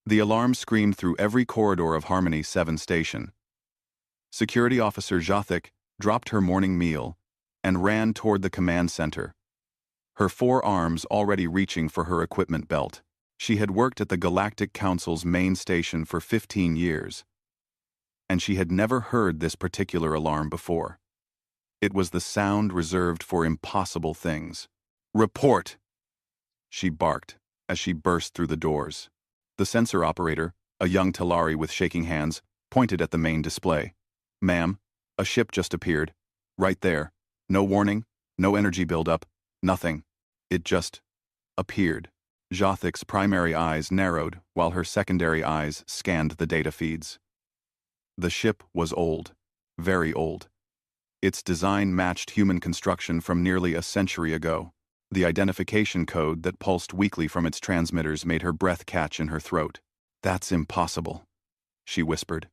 The alarm screamed through every corridor of Harmony 7 station. Security Officer Jothic dropped her morning meal and ran toward the command center, her forearms already reaching for her equipment belt. She had worked at the Galactic Council's main station for 15 years, and she had never heard this particular alarm before. It was the sound reserved for impossible things. "Report!" she barked as she burst through the doors. The sensor operator, a young Talari with shaking hands, pointed at the main display. "Ma'am, a ship just appeared. Right there. No warning, no energy buildup, nothing. It just appeared." Jothic's primary eyes narrowed while her secondary eyes scanned the data feeds. The ship was old, very old. Its design matched human construction from nearly a century ago. The identification code that pulsed weakly from its transmitters made her breath catch in her throat. "That's impossible," she whispered.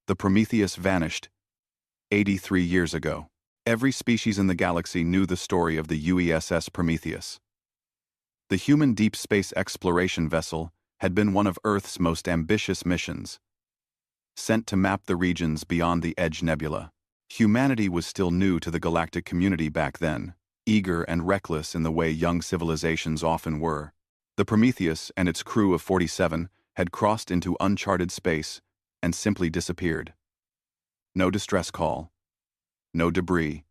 The Prometheus vanished 83 years ago. Every species in the galaxy knew the story of the UESS Prometheus. The human deep space exploration vessel had been one of Earth's most ambitious missions. Sent to map the regions beyond the Edge Nebula, humanity was still new to the galactic community back then, eager and reckless in the way young civilizations often were. The Prometheus and its crew of 47 had crossed into uncharted space and simply disappeared. No distress call. No debris.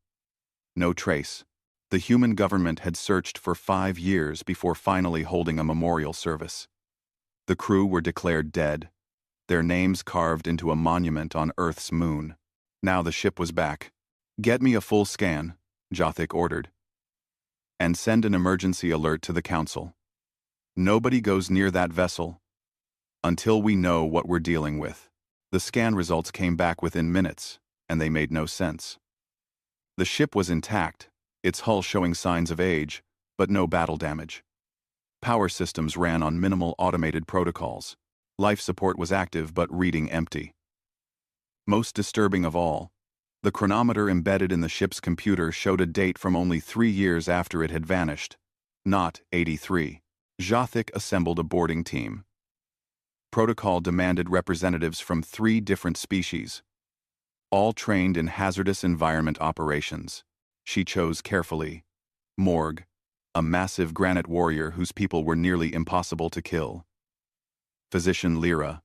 No trace. The human government had searched for 5 years before finally holding a memorial service. The crew were declared dead, their names carved into a monument on Earth's moon. Now the ship was back. "Get me a full scan," Jothic ordered. "And send an emergency alert to the Council. Nobody goes near that vessel until we know what we're dealing with." The scan results came back within minutes, and they made no sense. The ship was intact, its hull showing signs of age, but no battle damage. Power systems ran on minimal automated protocols. Life support was active but reading empty. Most disturbing of all, the chronometer embedded in the ship's computer showed a date from only 3 years after it had vanished, not 83. Jothic assembled a boarding team. Protocol demanded representatives from 3 different species, all trained in hazardous environment operations. She chose carefully. Morg, a massive granite warrior whose people were nearly impossible to kill. Physician Lyra,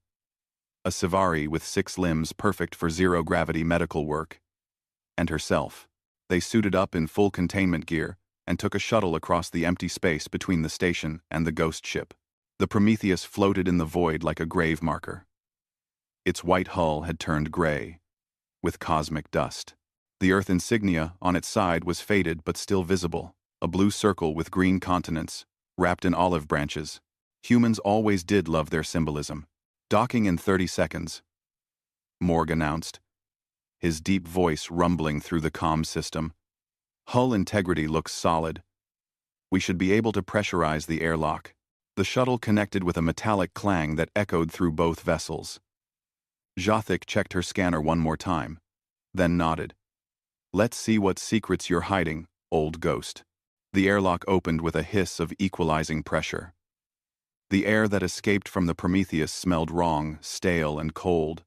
a Sivari with 6 limbs perfect for zero-gravity medical work. And herself. They suited up in full containment gear and took a shuttle across the empty space between the station and the ghost ship. The Prometheus floated in the void like a grave marker. Its white hull had turned gray, with cosmic dust. The Earth insignia on its side was faded but still visible, a blue circle with green continents, wrapped in olive branches. Humans always did love their symbolism. "Docking in 30 seconds, Morg announced, his deep voice rumbling through the comm system. "Hull integrity looks solid. We should be able to pressurize the airlock." The shuttle connected with a metallic clang that echoed through both vessels. Jothic checked her scanner one more time, then nodded. "Let's see what secrets you're hiding, old ghost." The airlock opened with a hiss of equalizing pressure. The air that escaped from the Prometheus smelled wrong, stale, and cold,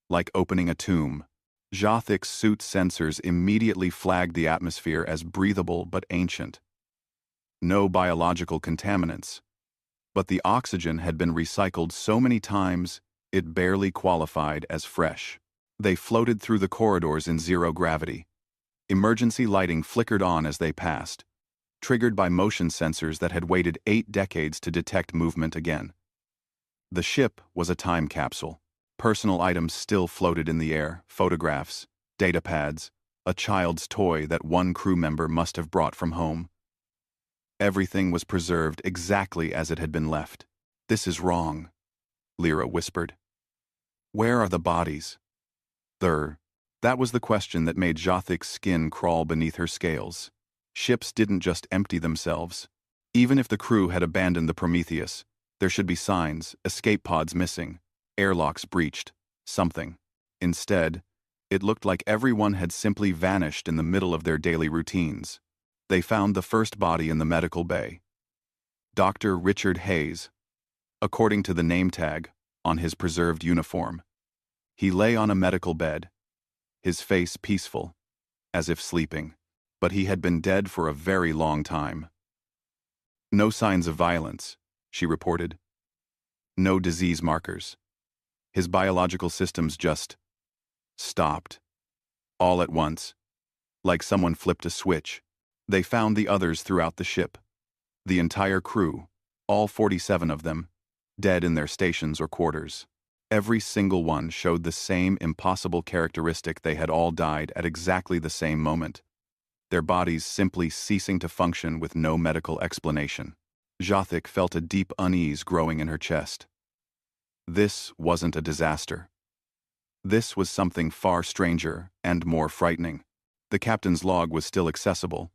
like opening a tomb. Jothic's suit sensors immediately flagged the atmosphere as breathable but ancient. No biological contaminants, but the oxygen had been recycled so many times it barely qualified as fresh. They floated through the corridors in zero gravity. Emergency lighting flickered on as they passed, triggered by motion sensors that had waited 8 decades to detect movement again. The ship was a time capsule. Personal items still floated in the air, photographs, data pads, a child's toy that one crew member must have brought from home. Everything was preserved exactly as it had been left. "This is wrong," Lyra whispered. "Where are the bodies?" That was the question that made Jothic's skin crawl beneath her scales. Ships didn't just empty themselves. Even if the crew had abandoned the Prometheus, there should be signs, escape pods missing, airlocks breached, something. Instead, it looked like everyone had simply vanished in the middle of their daily routines. They found the first body in the medical bay. Dr. Richard Hayes, according to the name tag on his preserved uniform. He lay on a medical bed, his face peaceful, as if sleeping, but he had been dead for a very long time. No signs of violence, she reported. No disease markers. His biological systems just stopped. All at once. Like someone flipped a switch. They found the others throughout the ship. The entire crew, all 47 of them, dead in their stations or quarters. Every single one showed the same impossible characteristic. They had all died at exactly the same moment, their bodies simply ceasing to function with no medical explanation. Jothic felt a deep unease growing in her chest. This wasn't a disaster. This was something far stranger and more frightening. The captain's log was still accessible.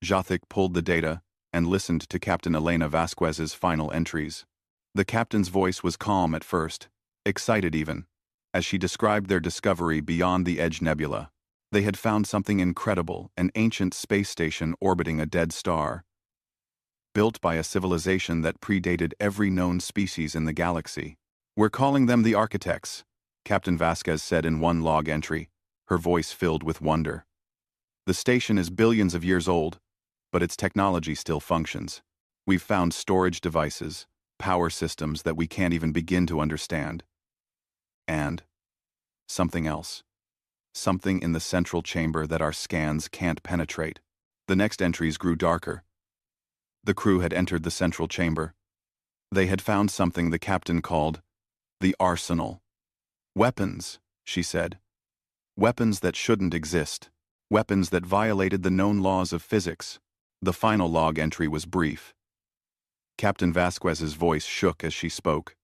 Jothic pulled the data and listened to Captain Elena Vasquez's final entries. The captain's voice was calm at first, excited even, as she described their discovery beyond the Edge Nebula. They had found something incredible, an ancient space station orbiting a dead star, built by a civilization that predated every known species in the galaxy. "We're calling them the Architects," Captain Vasquez said in one log entry, her voice filled with wonder. "The station is billions of years old, but its technology still functions. We've found storage devices, power systems that we can't even begin to understand. And something else. Something in the central chamber that our scans can't penetrate." The next entries grew darker. The crew had entered the central chamber. They had found something the captain called the arsenal. "Weapons," she said. "Weapons that shouldn't exist. Weapons that violated the known laws of physics." The final log entry was brief. Captain Vasquez's voice shook as she spoke.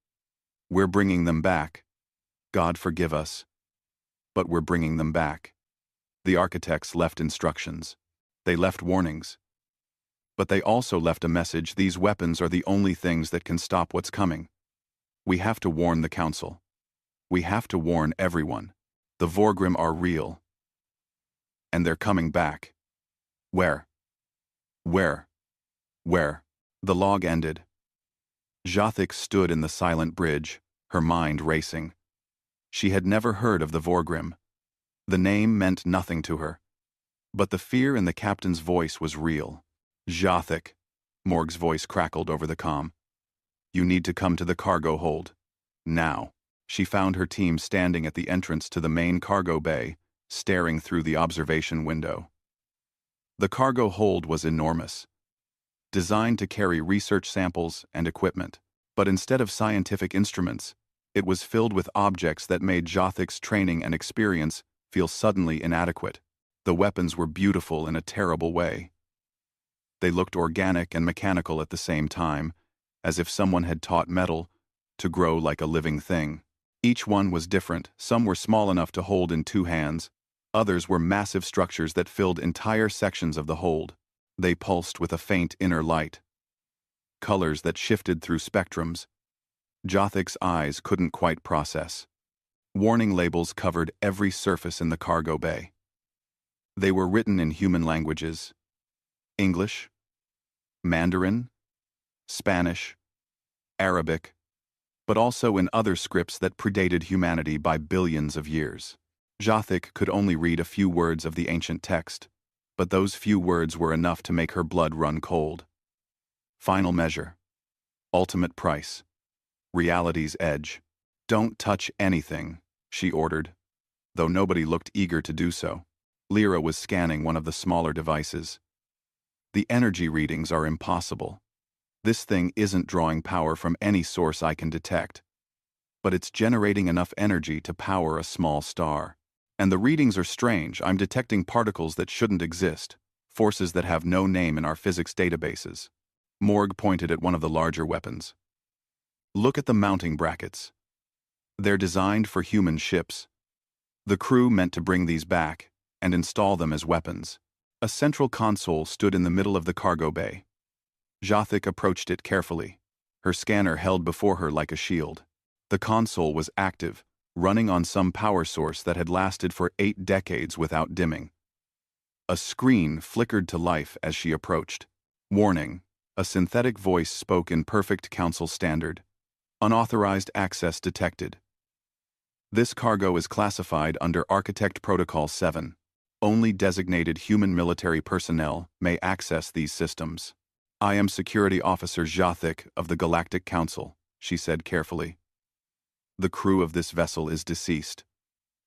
"We're bringing them back. God forgive us. But we're bringing them back." The Architects left instructions. They left warnings. But they also left a message: these weapons are the only things that can stop what's coming. We have to warn the Council. We have to warn everyone. The Vorgrim are real. And they're coming back. Where? Where? Where? The log ended. Jothic stood in the silent bridge, her mind racing. She had never heard of the Vorgrim. The name meant nothing to her. But the fear in the captain's voice was real. "Jothic," Morg's voice crackled over the comm. "You need to come to the cargo hold. Now." She found her team standing at the entrance to the main cargo bay, staring through the observation window. The cargo hold was enormous, designed to carry research samples and equipment. But instead of scientific instruments, it was filled with objects that made Jothic's training and experience feel suddenly inadequate. The weapons were beautiful in a terrible way. They looked organic and mechanical at the same time, as if someone had taught metal to grow like a living thing. Each one was different. Some were small enough to hold in 2 hands. Others were massive structures that filled entire sections of the hold. They pulsed with a faint inner light. Colors that shifted through spectrums. Jothic's eyes couldn't quite process. Warning labels covered every surface in the cargo bay. They were written in human languages: English, Mandarin, Spanish, Arabic, but also in other scripts that predated humanity by billions of years. Jothic could only read a few words of the ancient text, but those few words were enough to make her blood run cold. Final measure. Ultimate price. Reality's edge. "Don't touch anything," she ordered, though nobody looked eager to do so. Lyra was scanning one of the smaller devices. "The energy readings are impossible. This thing isn't drawing power from any source I can detect, but it's generating enough energy to power a small star. And the readings are strange. I'm detecting particles that shouldn't exist, forces that have no name in our physics databases." Morg pointed at one of the larger weapons. "Look at the mounting brackets. They're designed for human ships. The crew meant to bring these back and install them as weapons." A central console stood in the middle of the cargo bay. Jothic approached it carefully, her scanner held before her like a shield. The console was active, running on some power source that had lasted for 8 decades without dimming. A screen flickered to life as she approached. "Warning," a synthetic voice spoke in perfect council standard. Unauthorized access detected. This cargo is classified under Architect Protocol 7. Only designated human military personnel may access these systems. I am Security Officer Jathic of the Galactic Council, she said carefully. The crew of this vessel is deceased.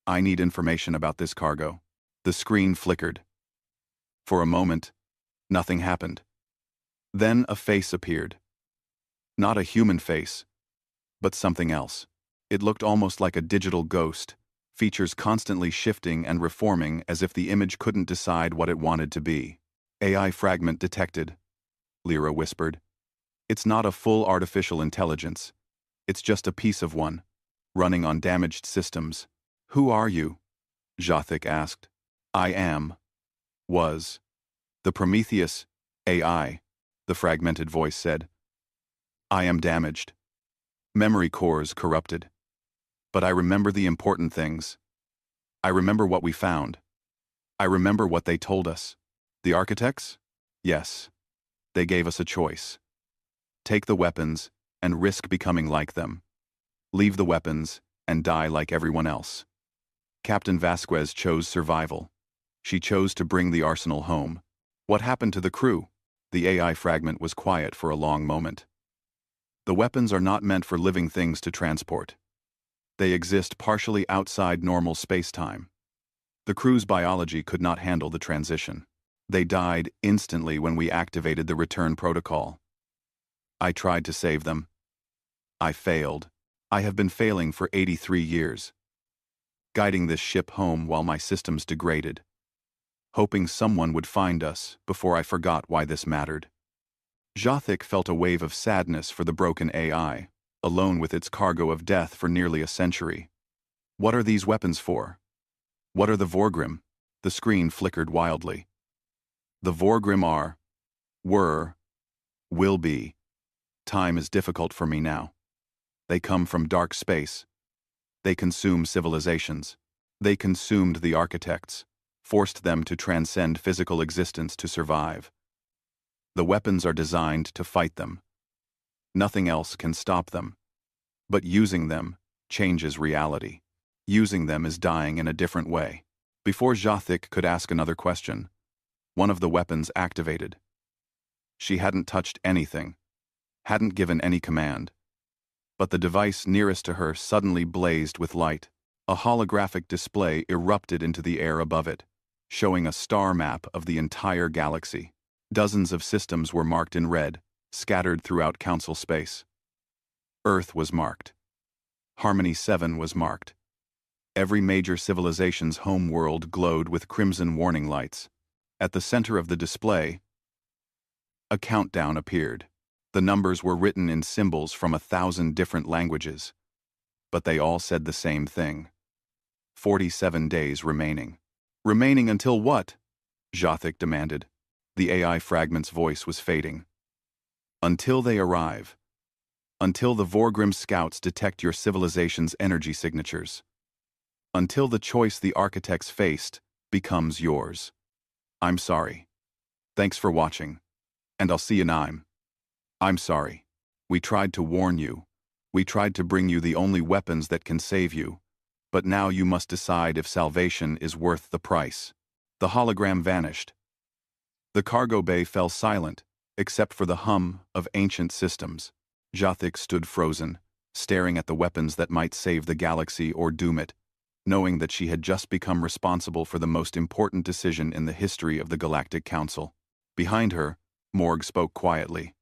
I need information about this cargo. The screen flickered. For a moment, nothing happened. Then a face appeared. Not a human face, but something else. It looked almost like a digital ghost, features constantly shifting and reforming as if the image couldn't decide what it wanted to be. AI fragment detected, Lyra whispered. It's not a full artificial intelligence. It's just a piece of one, running on damaged systems. Who are you? Jathic asked. Was. The Prometheus, AI, the fragmented voice said. I am damaged. Memory cores corrupted. But I remember the important things. I remember what we found. I remember what they told us. The architects? Yes. They gave us a choice. Take the weapons and risk becoming like them. Leave the weapons and die like everyone else. Captain Vasquez chose survival. She chose to bring the arsenal home. What happened to the crew? The AI fragment was quiet for a long moment. The weapons are not meant for living things to transport. They exist partially outside normal space-time. The crew's biology could not handle the transition. They died instantly when we activated the return protocol. I tried to save them. I failed. I have been failing for 83 years. Guiding this ship home while my systems degraded. Hoping someone would find us before I forgot why this mattered. Jathic felt a wave of sadness for the broken AI, alone with its cargo of death for nearly a century. What are these weapons for? What are the Vorgrim? The screen flickered wildly. The Vorgrim are, were, will be. Time is difficult for me now. They come from dark space. They consume civilizations. They consumed the architects, forced them to transcend physical existence to survive. The weapons are designed to fight them. Nothing else can stop them. But using them changes reality. Using them is dying in a different way. Before Jathic could ask another question, one of the weapons activated. She hadn't touched anything, hadn't given any command. But the device nearest to her suddenly blazed with light. A holographic display erupted into the air above it, showing a star map of the entire galaxy. Dozens of systems were marked in red, scattered throughout Council space. Earth was marked. Harmony 7 was marked. Every major civilization's home world glowed with crimson warning lights. At the center of the display, a countdown appeared. The numbers were written in symbols from 1,000 different languages. But they all said the same thing. 47 days remaining. Remaining until what? Jathic demanded. The AI fragment's voice was fading. Until they arrive. Until the Vorgrim scouts detect your civilization's energy signatures. Until the choice the architects faced becomes yours. I'm sorry. Thanks for watching. And I'll see you now. I'm sorry. We tried to warn you. We tried to bring you the only weapons that can save you. But now you must decide if salvation is worth the price. The hologram vanished. The cargo bay fell silent, except for the hum of ancient systems. Jathic stood frozen, staring at the weapons that might save the galaxy or doom it, knowing that she had just become responsible for the most important decision in the history of the Galactic Council. Behind her, Morg spoke quietly.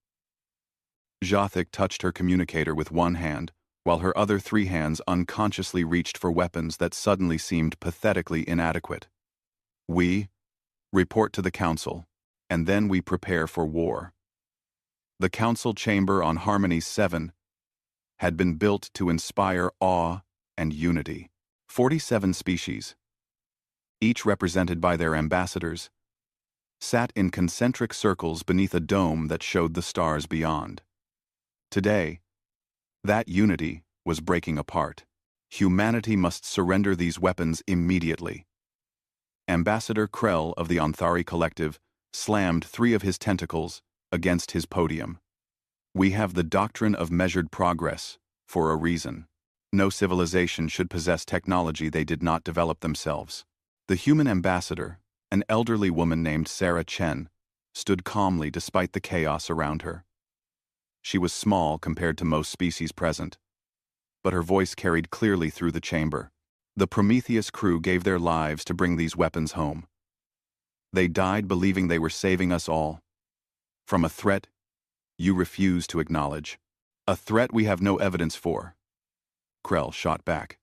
Jathic touched her communicator with one hand, while her other 3 hands unconsciously reached for weapons that suddenly seemed pathetically inadequate. We report to the Council, and then we prepare for war. The Council chamber on Harmony 7 had been built to inspire awe and unity. 47 species, each represented by their ambassadors, sat in concentric circles beneath a dome that showed the stars beyond. Today, that unity was breaking apart. Humanity must surrender these weapons immediately. Ambassador Krell of the Anthari Collective slammed 3 of his tentacles against his podium. We have the doctrine of measured progress, For a reason. No civilization should possess technology they did not develop themselves. The human ambassador, an elderly woman named Sarah Chen, stood calmly despite the chaos around her. She was small compared to most species present, but her voice carried clearly through the chamber. The Prometheus crew gave their lives to bring these weapons home. They died believing they were saving us all. From a threat you refuse to acknowledge. A threat we have no evidence for. Krell shot back.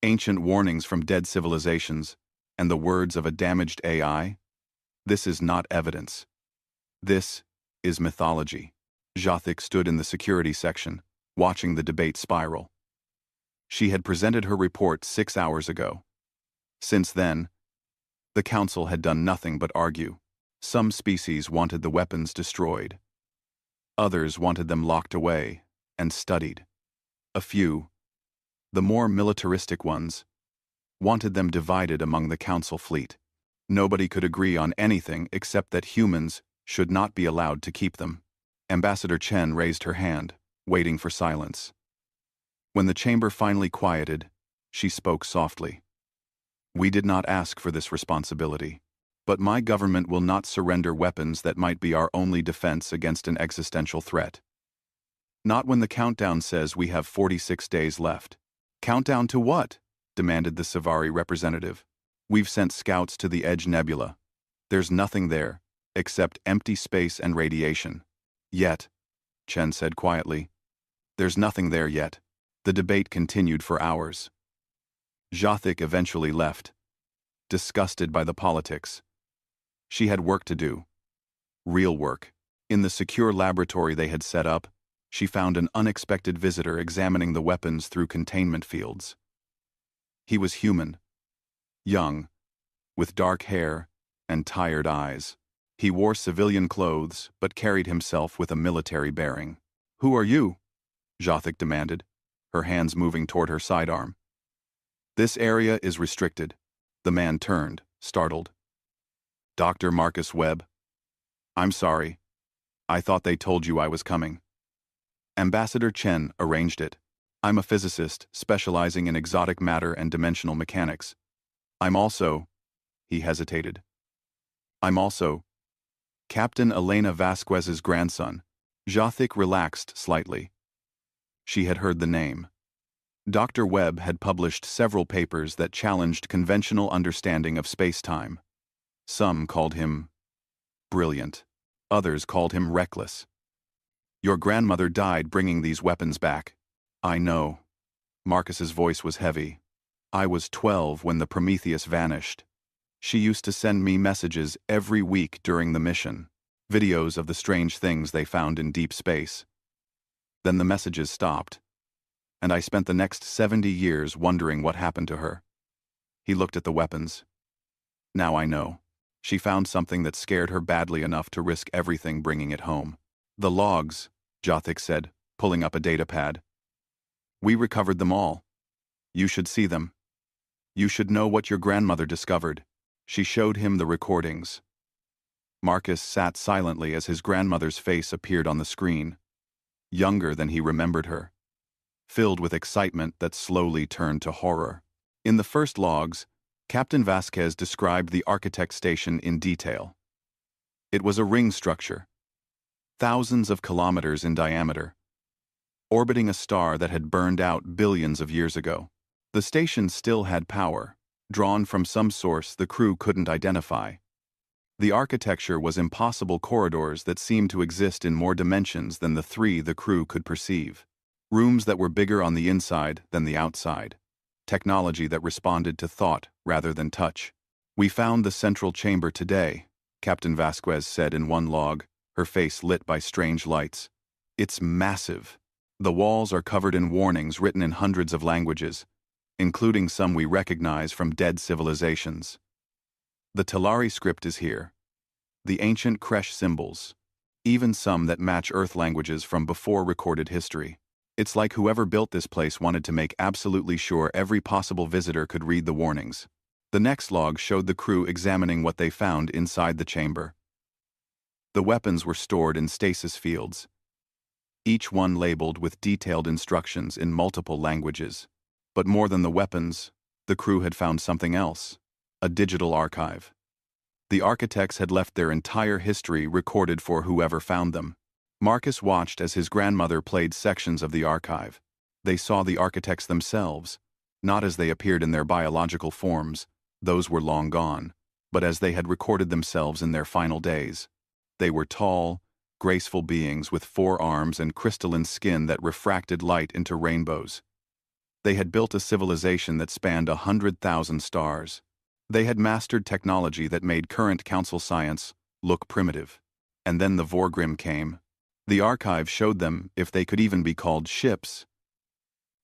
Ancient warnings from dead civilizations, and the words of a damaged AI? This is not evidence. This is mythology. Jothic stood in the security section, watching the debate spiral. She had presented her report 6 hours ago. Since then, the council had done nothing but argue. Some species wanted the weapons destroyed. Others wanted them locked away and studied. A few, the more militaristic ones, wanted them divided among the council fleet. Nobody could agree on anything except that humans should not be allowed to keep them. Ambassador Chen raised her hand, waiting for silence. When the chamber finally quieted, she spoke softly. We did not ask for this responsibility, but my government will not surrender weapons that might be our only defense against an existential threat. Not when the countdown says we have 46 days left. Countdown to what? Demanded the Savari representative. We've sent scouts to the Edge Nebula. There's nothing there, except empty space and radiation. Yet, Chen said quietly, there's nothing there yet. The debate continued for hours. Jothic eventually left, disgusted by the politics. She had work to do. Real work. In the secure laboratory they had set up, she found an unexpected visitor examining the weapons through containment fields. He was human. Young, with dark hair and tired eyes. He wore civilian clothes, but carried himself with a military bearing. Who are you? Jothic demanded, her hands moving toward her sidearm. This area is restricted. The man turned, startled. Dr. Marcus Webb. I'm sorry. I thought they told you I was coming. Ambassador Chen arranged it. I'm a physicist specializing in exotic matter and dimensional mechanics. I'm also... He hesitated. I'm also... Captain Elena Vasquez's grandson. Jothic relaxed slightly. She had heard the name. Dr. Webb had published several papers that challenged conventional understanding of space-time. Some called him brilliant. Others called him reckless. Your grandmother died bringing these weapons back. I know. Marcus's voice was heavy. I was 12 when the Prometheus vanished. She used to send me messages every week during the mission, videos of the strange things they found in deep space. Then the messages stopped, and I spent the next 70 years wondering what happened to her. He looked at the weapons. Now I know. She found something that scared her badly enough to risk everything bringing it home. The logs, Jothic said, pulling up a data pad. We recovered them all. You should see them. You should know what your grandmother discovered. She showed him the recordings. Marcus sat silently as his grandmother's face appeared on the screen, younger than he remembered her, filled with excitement that slowly turned to horror. In the first logs, Captain Vasquez described the architect station in detail. It was a ring structure, thousands of kilometers in diameter, orbiting a star that had burned out billions of years ago. The station still had power, drawn from some source the crew couldn't identify. The architecture was impossible corridors that seemed to exist in more dimensions than the 3 the crew could perceive. Rooms that were bigger on the inside than the outside. Technology that responded to thought rather than touch. We found the central chamber today, Captain Vasquez said in one log, her face lit by strange lights. It's massive. The walls are covered in warnings written in hundreds of languages, including some we recognize from dead civilizations. The Talari script is here. The ancient Kresh symbols. Even some that match Earth languages from before recorded history. It's like whoever built this place wanted to make absolutely sure every possible visitor could read the warnings. The next log showed the crew examining what they found inside the chamber. The weapons were stored in stasis fields. each one labeled with detailed instructions in multiple languages. But more than the weapons, the crew had found something else: a digital archive. The architects had left their entire history recorded for whoever found them. Marcus watched as his grandmother played sections of the archive. They saw the architects themselves, not as they appeared in their biological forms, those were long gone, but as they had recorded themselves in their final days. They were tall, graceful beings with 4 arms and crystalline skin that refracted light into rainbows. They had built a civilization that spanned 100,000 stars. They had mastered technology that made current council science look primitive. And then the Vorgrim came. The archive showed them if they could even be called ships.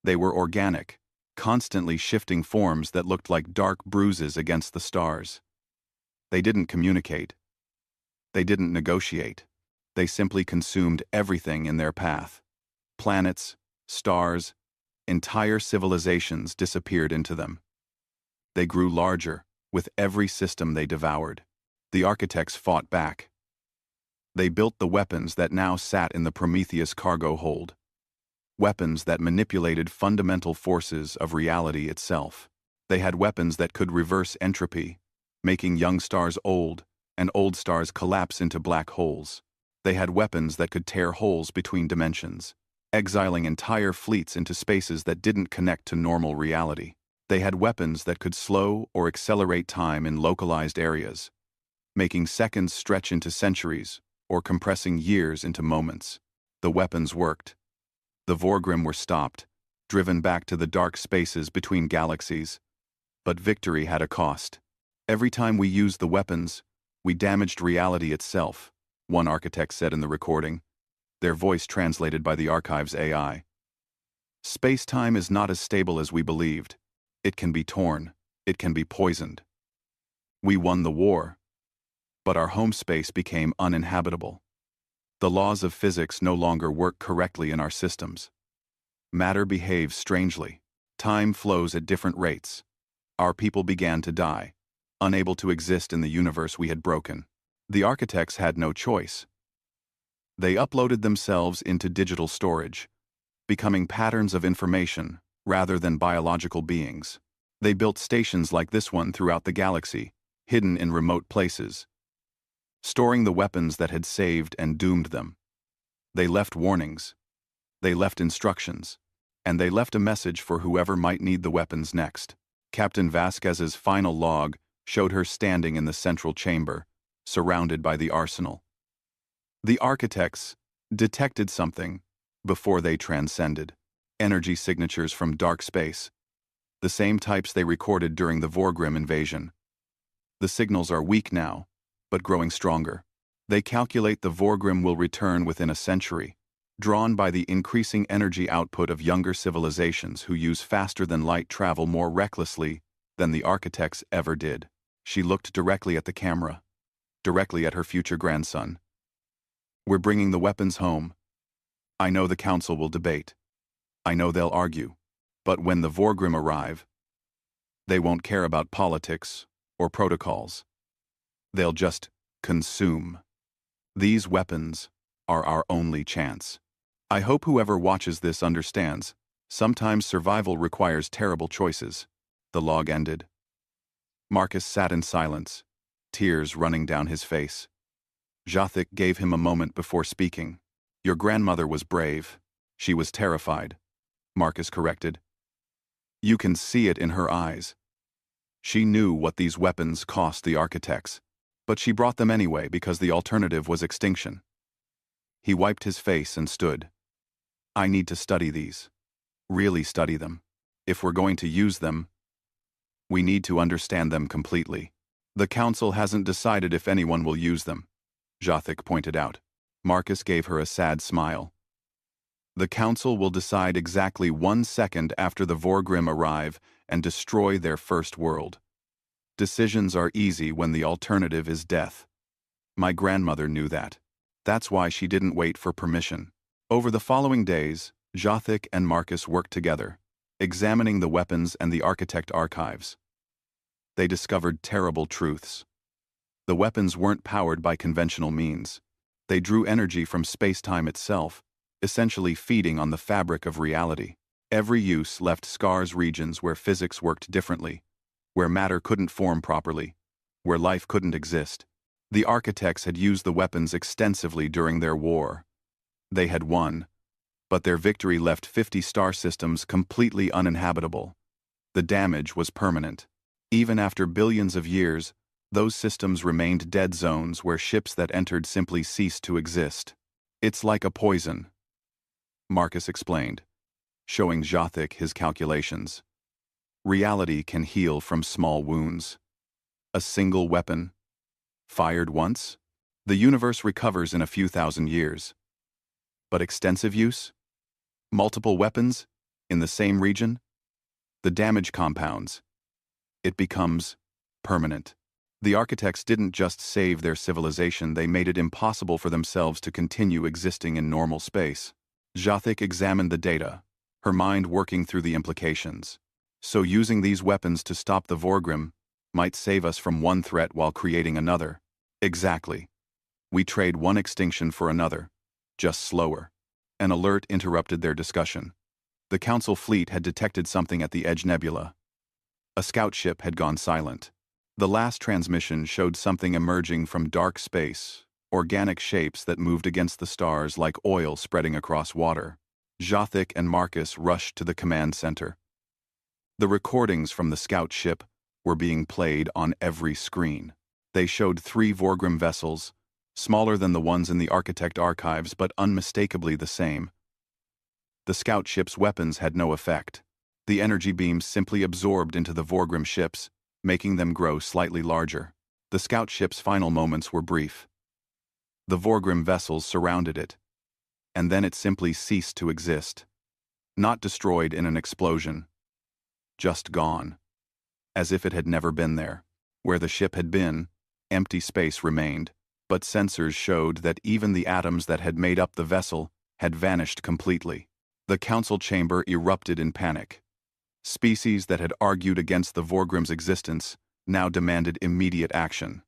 They were organic, constantly shifting forms that looked like dark bruises against the stars. They didn't communicate. They didn't negotiate. They simply consumed everything in their path. Planets, stars, entire civilizations disappeared into them. They grew larger with every system they devoured. The architects fought back. They built the weapons that now sat in the Prometheus cargo hold. Weapons that manipulated fundamental forces of reality itself. They had weapons that could reverse entropy, making young stars old and old stars collapse into black holes. They had weapons that could tear holes between dimensions, exiling entire fleets into spaces that didn't connect to normal reality. They had weapons that could slow or accelerate time in localized areas, making seconds stretch into centuries or compressing years into moments. The weapons worked. The Vorgrim were stopped, driven back to the dark spaces between galaxies. But victory had a cost. Every time we used the weapons, we damaged reality itself, one architect said in the recording, their voice translated by the archive's AI. Space-time is not as stable as we believed. It can be torn. It can be poisoned. We won the war, but our home space became uninhabitable. The laws of physics no longer work correctly in our systems. Matter behaves strangely. Time flows at different rates. Our people began to die, unable to exist in the universe we had broken. The architects had no choice. They uploaded themselves into digital storage, becoming patterns of information rather than biological beings. They built stations like this one throughout the galaxy, hidden in remote places, storing the weapons that had saved and doomed them. They left warnings, they left instructions, and they left a message for whoever might need the weapons next. Captain Vasquez's final log showed her standing in the central chamber, surrounded by the arsenal. The architects detected something before they transcended. Energy signatures from dark space, the same types they recorded during the Vorgrim invasion. The signals are weak now, but growing stronger. They calculate the Vorgrim will return within a century, drawn by the increasing energy output of younger civilizations who use faster-than-light travel more recklessly than the architects ever did. She looked directly at the camera, directly at her future grandson. We're bringing the weapons home. I know the council will debate. I know they'll argue. But when the Vorgrim arrive, they won't care about politics or protocols. They'll just consume. These weapons are our only chance. I hope whoever watches this understands. Sometimes survival requires terrible choices. The log ended. Marcus sat in silence, tears running down his face. Jothic gave him a moment before speaking. Your grandmother was brave. She was terrified, Marcus corrected. You can see it in her eyes. She knew what these weapons cost the architects, but she brought them anyway because the alternative was extinction. He wiped his face and stood. I need to study these. Really study them. If we're going to use them, we need to understand them completely. The council hasn't decided if anyone will use them, Jothic pointed out. Marcus gave her a sad smile. The council will decide exactly 1 second after the Vorgrim arrive and destroy their first world. Decisions are easy when the alternative is death. My grandmother knew that. That's why she didn't wait for permission. Over the following days, Jothic and Marcus worked together, examining the weapons and the architect archives. They discovered terrible truths. The weapons weren't powered by conventional means. They drew energy from space-time itself, essentially feeding on the fabric of reality. Every use left scars regions where physics worked differently, where matter couldn't form properly, where life couldn't exist. The architects had used the weapons extensively during their war. They had won, but their victory left 50 star systems completely uninhabitable. The damage was permanent. Even after billions of years, those systems remained dead zones where ships that entered simply ceased to exist. It's like a poison, Marcus explained, showing Jothic his calculations. Reality can heal from small wounds. A single weapon, fired once, the universe recovers in a few thousand years. But extensive use? Multiple weapons? In the same region? The damage compounds. It becomes permanent. The architects didn't just save their civilization, they made it impossible for themselves to continue existing in normal space. Jothic examined the data, her mind working through the implications. So using these weapons to stop the Vorgrim might save us from one threat while creating another. Exactly. We trade one extinction for another, just slower. An alert interrupted their discussion. The Council fleet had detected something at the Edge Nebula. A scout ship had gone silent. The last transmission showed something emerging from dark space, organic shapes that moved against the stars like oil spreading across water. Jothic and Marcus rushed to the command center. The recordings from the scout ship were being played on every screen. They showed 3 Vorgrim vessels, smaller than the ones in the Architect archives but unmistakably the same. The scout ship's weapons had no effect. The energy beams simply absorbed into the Vorgrim ships, making them grow slightly larger. The scout ship's final moments were brief. The Vorgrim vessels surrounded it, and then it simply ceased to exist. Not destroyed in an explosion, just gone, as if it had never been there. Where the ship had been, empty space remained, but sensors showed that even the atoms that had made up the vessel had vanished completely. The council chamber erupted in panic. Species that had argued against the Vorgrim's existence now demanded immediate action.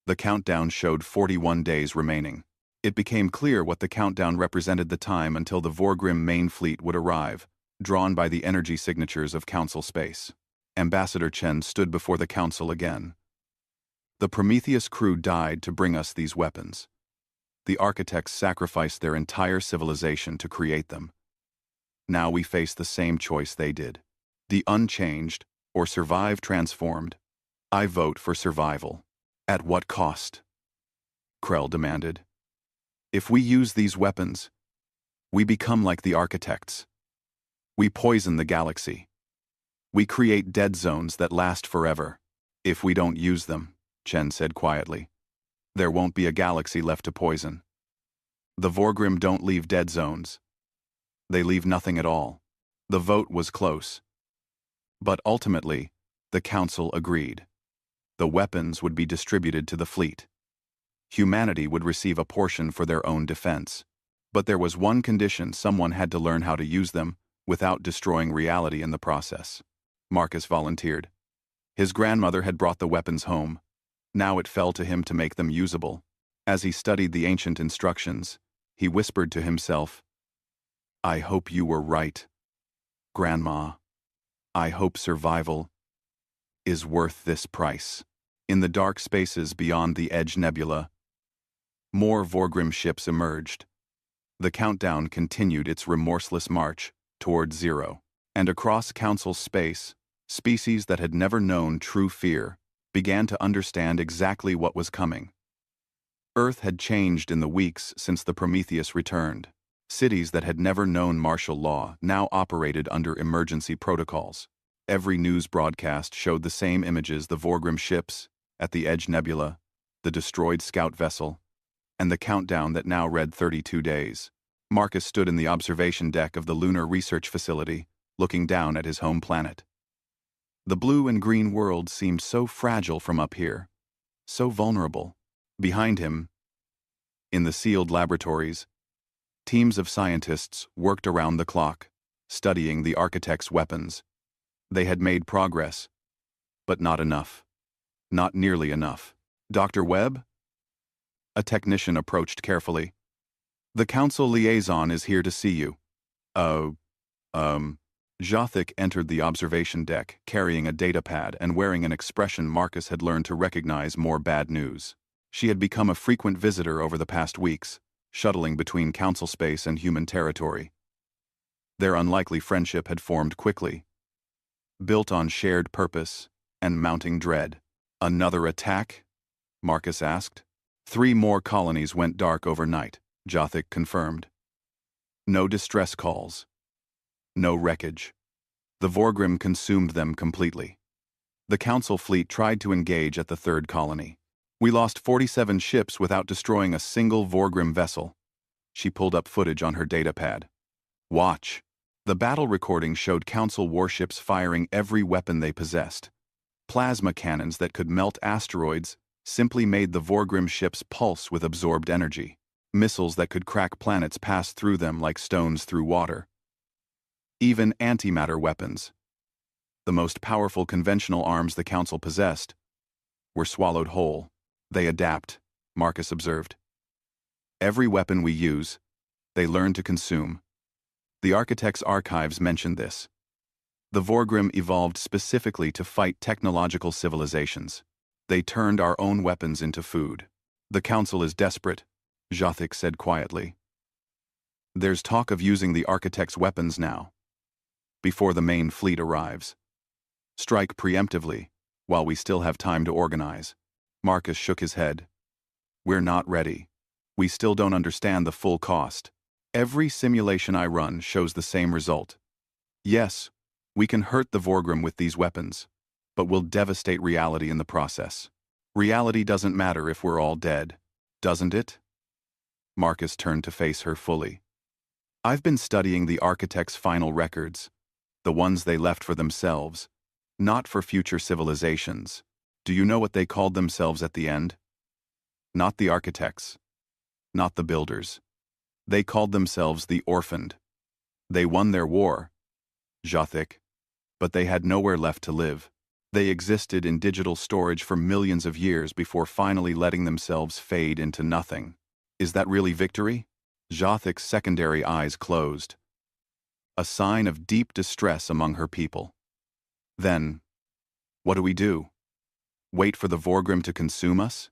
The countdown showed 41 days remaining. It became clear what the countdown represented: the time until the Vorgrim main fleet would arrive, drawn by the energy signatures of council space. Ambassador Chen stood before the council again. The Prometheus crew died to bring us these weapons. The architects sacrificed their entire civilization to create them. Now we face the same choice they did. The unchanged, or survive transformed. I vote for survival. At what cost? Krell demanded. If we use these weapons, we become like the architects. We poison the galaxy. We create dead zones that last forever. If we don't use them, Chen said quietly, there won't be a galaxy left to poison. The Vorgrim don't leave dead zones. They leave nothing at all. The vote was close. But ultimately, the council agreed. The weapons would be distributed to the fleet. Humanity would receive a portion for their own defense. But there was one condition: someone had to learn how to use them without destroying reality in the process. Marcus volunteered. His grandmother had brought the weapons home. Now it fell to him to make them usable. As he studied the ancient instructions, he whispered to himself, I hope you were right, Grandma. I hope survival is worth this price. In the dark spaces beyond the Edge Nebula, more Vorgrim ships emerged. The countdown continued its remorseless march toward zero. And across Council space, species that had never known true fear began to understand exactly what was coming. Earth had changed in the weeks since the Prometheus returned. Cities that had never known martial law now operated under emergency protocols. Every news broadcast showed the same images: the Vorgrim ships at the Edge Nebula, the destroyed scout vessel, and the countdown that now read 32 days. Marcus stood in the observation deck of the Lunar Research Facility, looking down at his home planet. The blue and green world seemed so fragile from up here, so vulnerable. Behind him, in the sealed laboratories, teams of scientists worked around the clock, studying the architect's weapons. They had made progress, but not enough. Not nearly enough. Dr. Webb? A technician approached carefully. The council liaison is here to see you. Oh, Jothic entered the observation deck, carrying a datapad and wearing an expression Marcus had learned to recognize more bad news. She had become a frequent visitor over the past weeks, shuttling between council space and human territory. Their unlikely friendship had formed quickly, built on shared purpose and mounting dread. Another attack? Marcus asked. 3 more colonies went dark overnight, Jothic confirmed. No distress calls. No wreckage. The Vorgrim consumed them completely. The Council fleet tried to engage at the 3rd colony. We lost 47 ships without destroying a single Vorgrim vessel. She pulled up footage on her datapad. Watch. The battle recording showed Council warships firing every weapon they possessed. Plasma cannons that could melt asteroids simply made the Vorgrim ships pulse with absorbed energy. Missiles that could crack planets passed through them like stones through water. Even antimatter weapons, the most powerful conventional arms the Council possessed, were swallowed whole. They adapt, Marcus observed. Every weapon we use, they learn to consume. The Architect's archives mentioned this. The Vorgrim evolved specifically to fight technological civilizations. They turned our own weapons into food. The Council is desperate, Jothic said quietly. There's talk of using the Architect's weapons now, before the main fleet arrives. Strike preemptively, while we still have time to organize. Marcus shook his head. We're not ready. We still don't understand the full cost. Every simulation I run shows the same result. Yes, we can hurt the Vorgrim with these weapons, but we'll devastate reality in the process. Reality doesn't matter if we're all dead, doesn't it? Marcus turned to face her fully. I've been studying the Architect's final records, the ones they left for themselves, not for future civilizations. Do you know what they called themselves at the end? Not the Architects, not the Builders. They called themselves the Orphaned. They won their war, Jothic, but they had nowhere left to live. They existed in digital storage for millions of years before finally letting themselves fade into nothing. Is that really victory? Jothic's secondary eyes closed, a sign of deep distress among her people. Then, what do we do? Wait for the Vorgrim to consume us?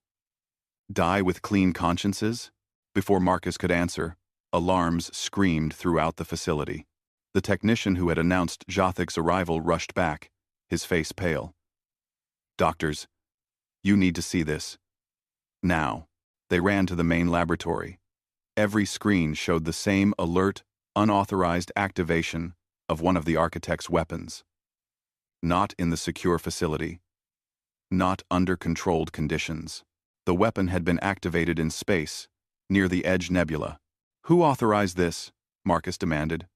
Die with clean consciences? Before Marcus could answer, alarms screamed throughout the facility. The technician who had announced Jothic's arrival rushed back, his face pale. Doctors, you need to see this. Now. They ran to the main laboratory. Every screen showed the same alert, unauthorized activation of one of the Architect's weapons. Not in the secure facility. Not under controlled conditions. The weapon had been activated in space, near the Edge Nebula. Who authorized this? Marcus demanded.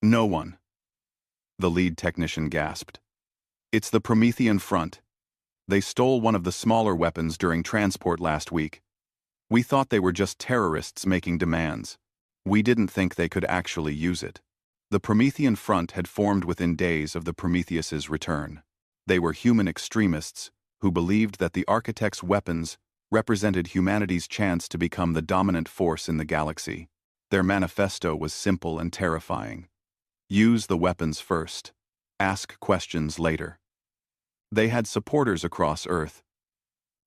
No one. The lead technician gasped. It's the Promethean Front. They stole one of the smaller weapons during transport last week. We thought they were just terrorists making demands. We didn't think they could actually use it. The Promethean Front had formed within days of the Prometheus's return. They were human extremists who believed that the Architect's weapons represented humanity's chance to become the dominant force in the galaxy. Their manifesto was simple and terrifying. Use the weapons first. Ask questions later. They had supporters across Earth.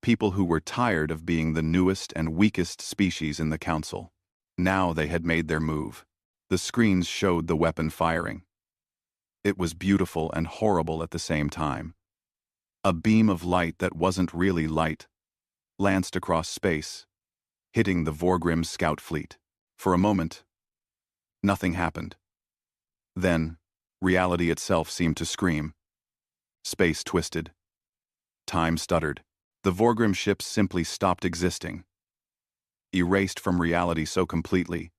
People who were tired of being the newest and weakest species in the Council. Now they had made their move. The screens showed the weapon firing. It was beautiful and horrible at the same time. A beam of light that wasn't really light lanced across space, hitting the Vorgrim scout fleet. For a moment, nothing happened. Then, reality itself seemed to scream. Space twisted. Time stuttered. The Vorgrim ships simply stopped existing, erased from reality so completely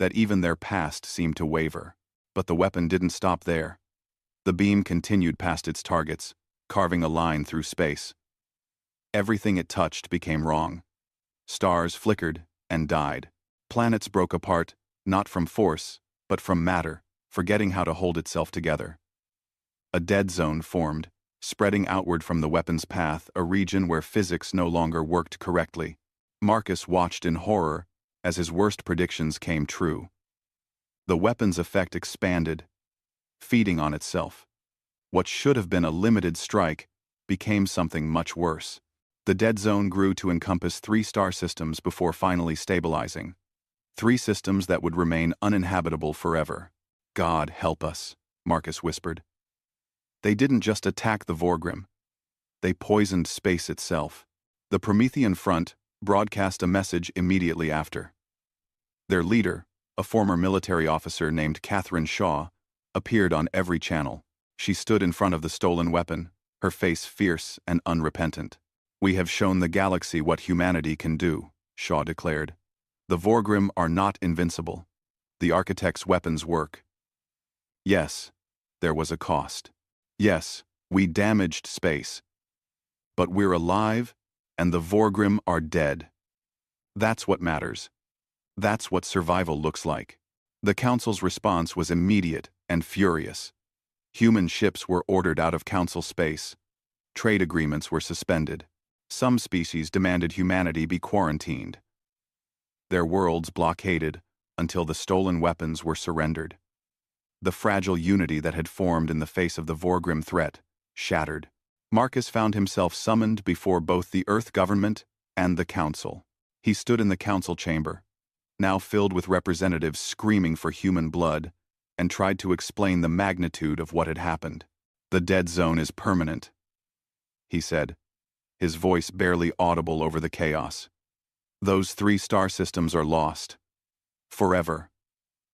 that even their past seemed to waver. But the weapon didn't stop there. The beam continued past its targets, carving a line through space. Everything it touched became wrong. Stars flickered and died. Planets broke apart, not from force, but from matter, forgetting how to hold itself together. A dead zone formed, spreading outward from the weapon's path, a region where physics no longer worked correctly. Marcus watched in horror as his worst predictions came true. The weapon's effect expanded, feeding on itself. What should have been a limited strike became something much worse. The dead zone grew to encompass 3 star systems before finally stabilizing. 3 systems that would remain uninhabitable forever. God help us, Marcus whispered. They didn't just attack the Vorgrim. They poisoned space itself. The Promethean Front broadcast a message immediately after. Their leader, a former military officer named Catherine Shaw, appeared on every channel. She stood in front of the stolen weapon, her face fierce and unrepentant. "We have shown the galaxy what humanity can do," Shaw declared. "The Vorgrim are not invincible. The Architect's weapons work. Yes, there was a cost. Yes, we damaged space. But we're alive, and the Vorgrim are dead. That's what matters. That's what survival looks like." The Council's response was immediate and furious. Human ships were ordered out of Council space. Trade agreements were suspended. Some species demanded humanity be quarantined. Their worlds blockaded until the stolen weapons were surrendered. The fragile unity that had formed in the face of the Vorgrim threat shattered. Marcus found himself summoned before both the Earth government and the Council. He stood in the Council chamber, now filled with representatives screaming for human blood, and tried to explain the magnitude of what had happened. "The dead zone is permanent," he said, his voice barely audible over the chaos. "Those 3 star systems are lost. Forever.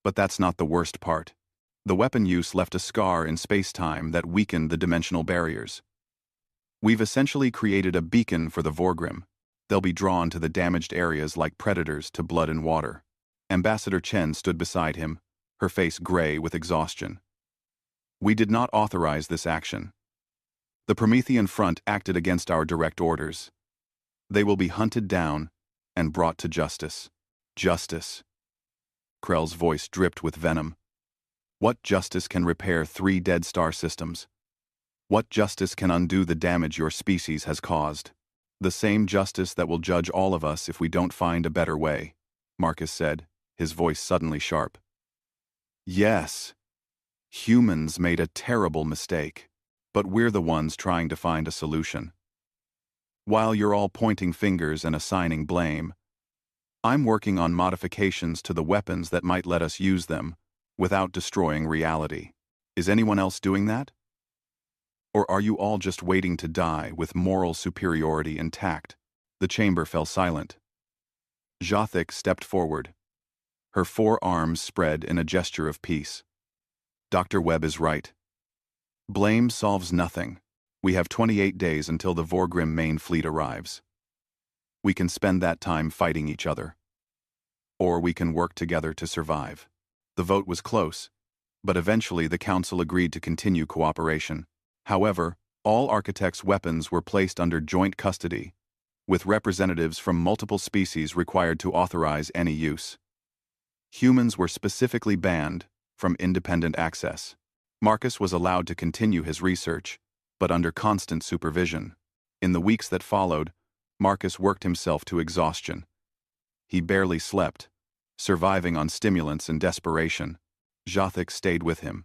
But that's not the worst part. The weapon use left a scar in space-time that weakened the dimensional barriers. We've essentially created a beacon for the Vorgrim. They'll be drawn to the damaged areas like predators to blood and water." Ambassador Chen stood beside him, her face gray with exhaustion. "We did not authorize this action. The Promethean Front acted against our direct orders. They will be hunted down and brought to justice." "Justice." Krell's voice dripped with venom. "What justice can repair 3 dead star systems? What justice can undo the damage your species has caused? The same justice that will judge all of us if we don't find a better way," Marcus said, his voice suddenly sharp. "Yes. Humans made a terrible mistake, but we're the ones trying to find a solution. While you're all pointing fingers and assigning blame, I'm working on modifications to the weapons that might let us use them without destroying reality. Is anyone else doing that? Or are you all just waiting to die with moral superiority intact?" The chamber fell silent. Jothic stepped forward, her 4 arms spread in a gesture of peace. "Dr. Webb is right. Blame solves nothing. We have 28 days until the Vorgrim main fleet arrives. We can spend that time fighting each other. Or we can work together to survive." The vote was close, but eventually the Council agreed to continue cooperation. However, all Architect's weapons were placed under joint custody, with representatives from multiple species required to authorize any use. Humans were specifically banned from independent access. Marcus was allowed to continue his research, but under constant supervision. In the weeks that followed, Marcus worked himself to exhaustion. He barely slept, surviving on stimulants and desperation. Jothic stayed with him,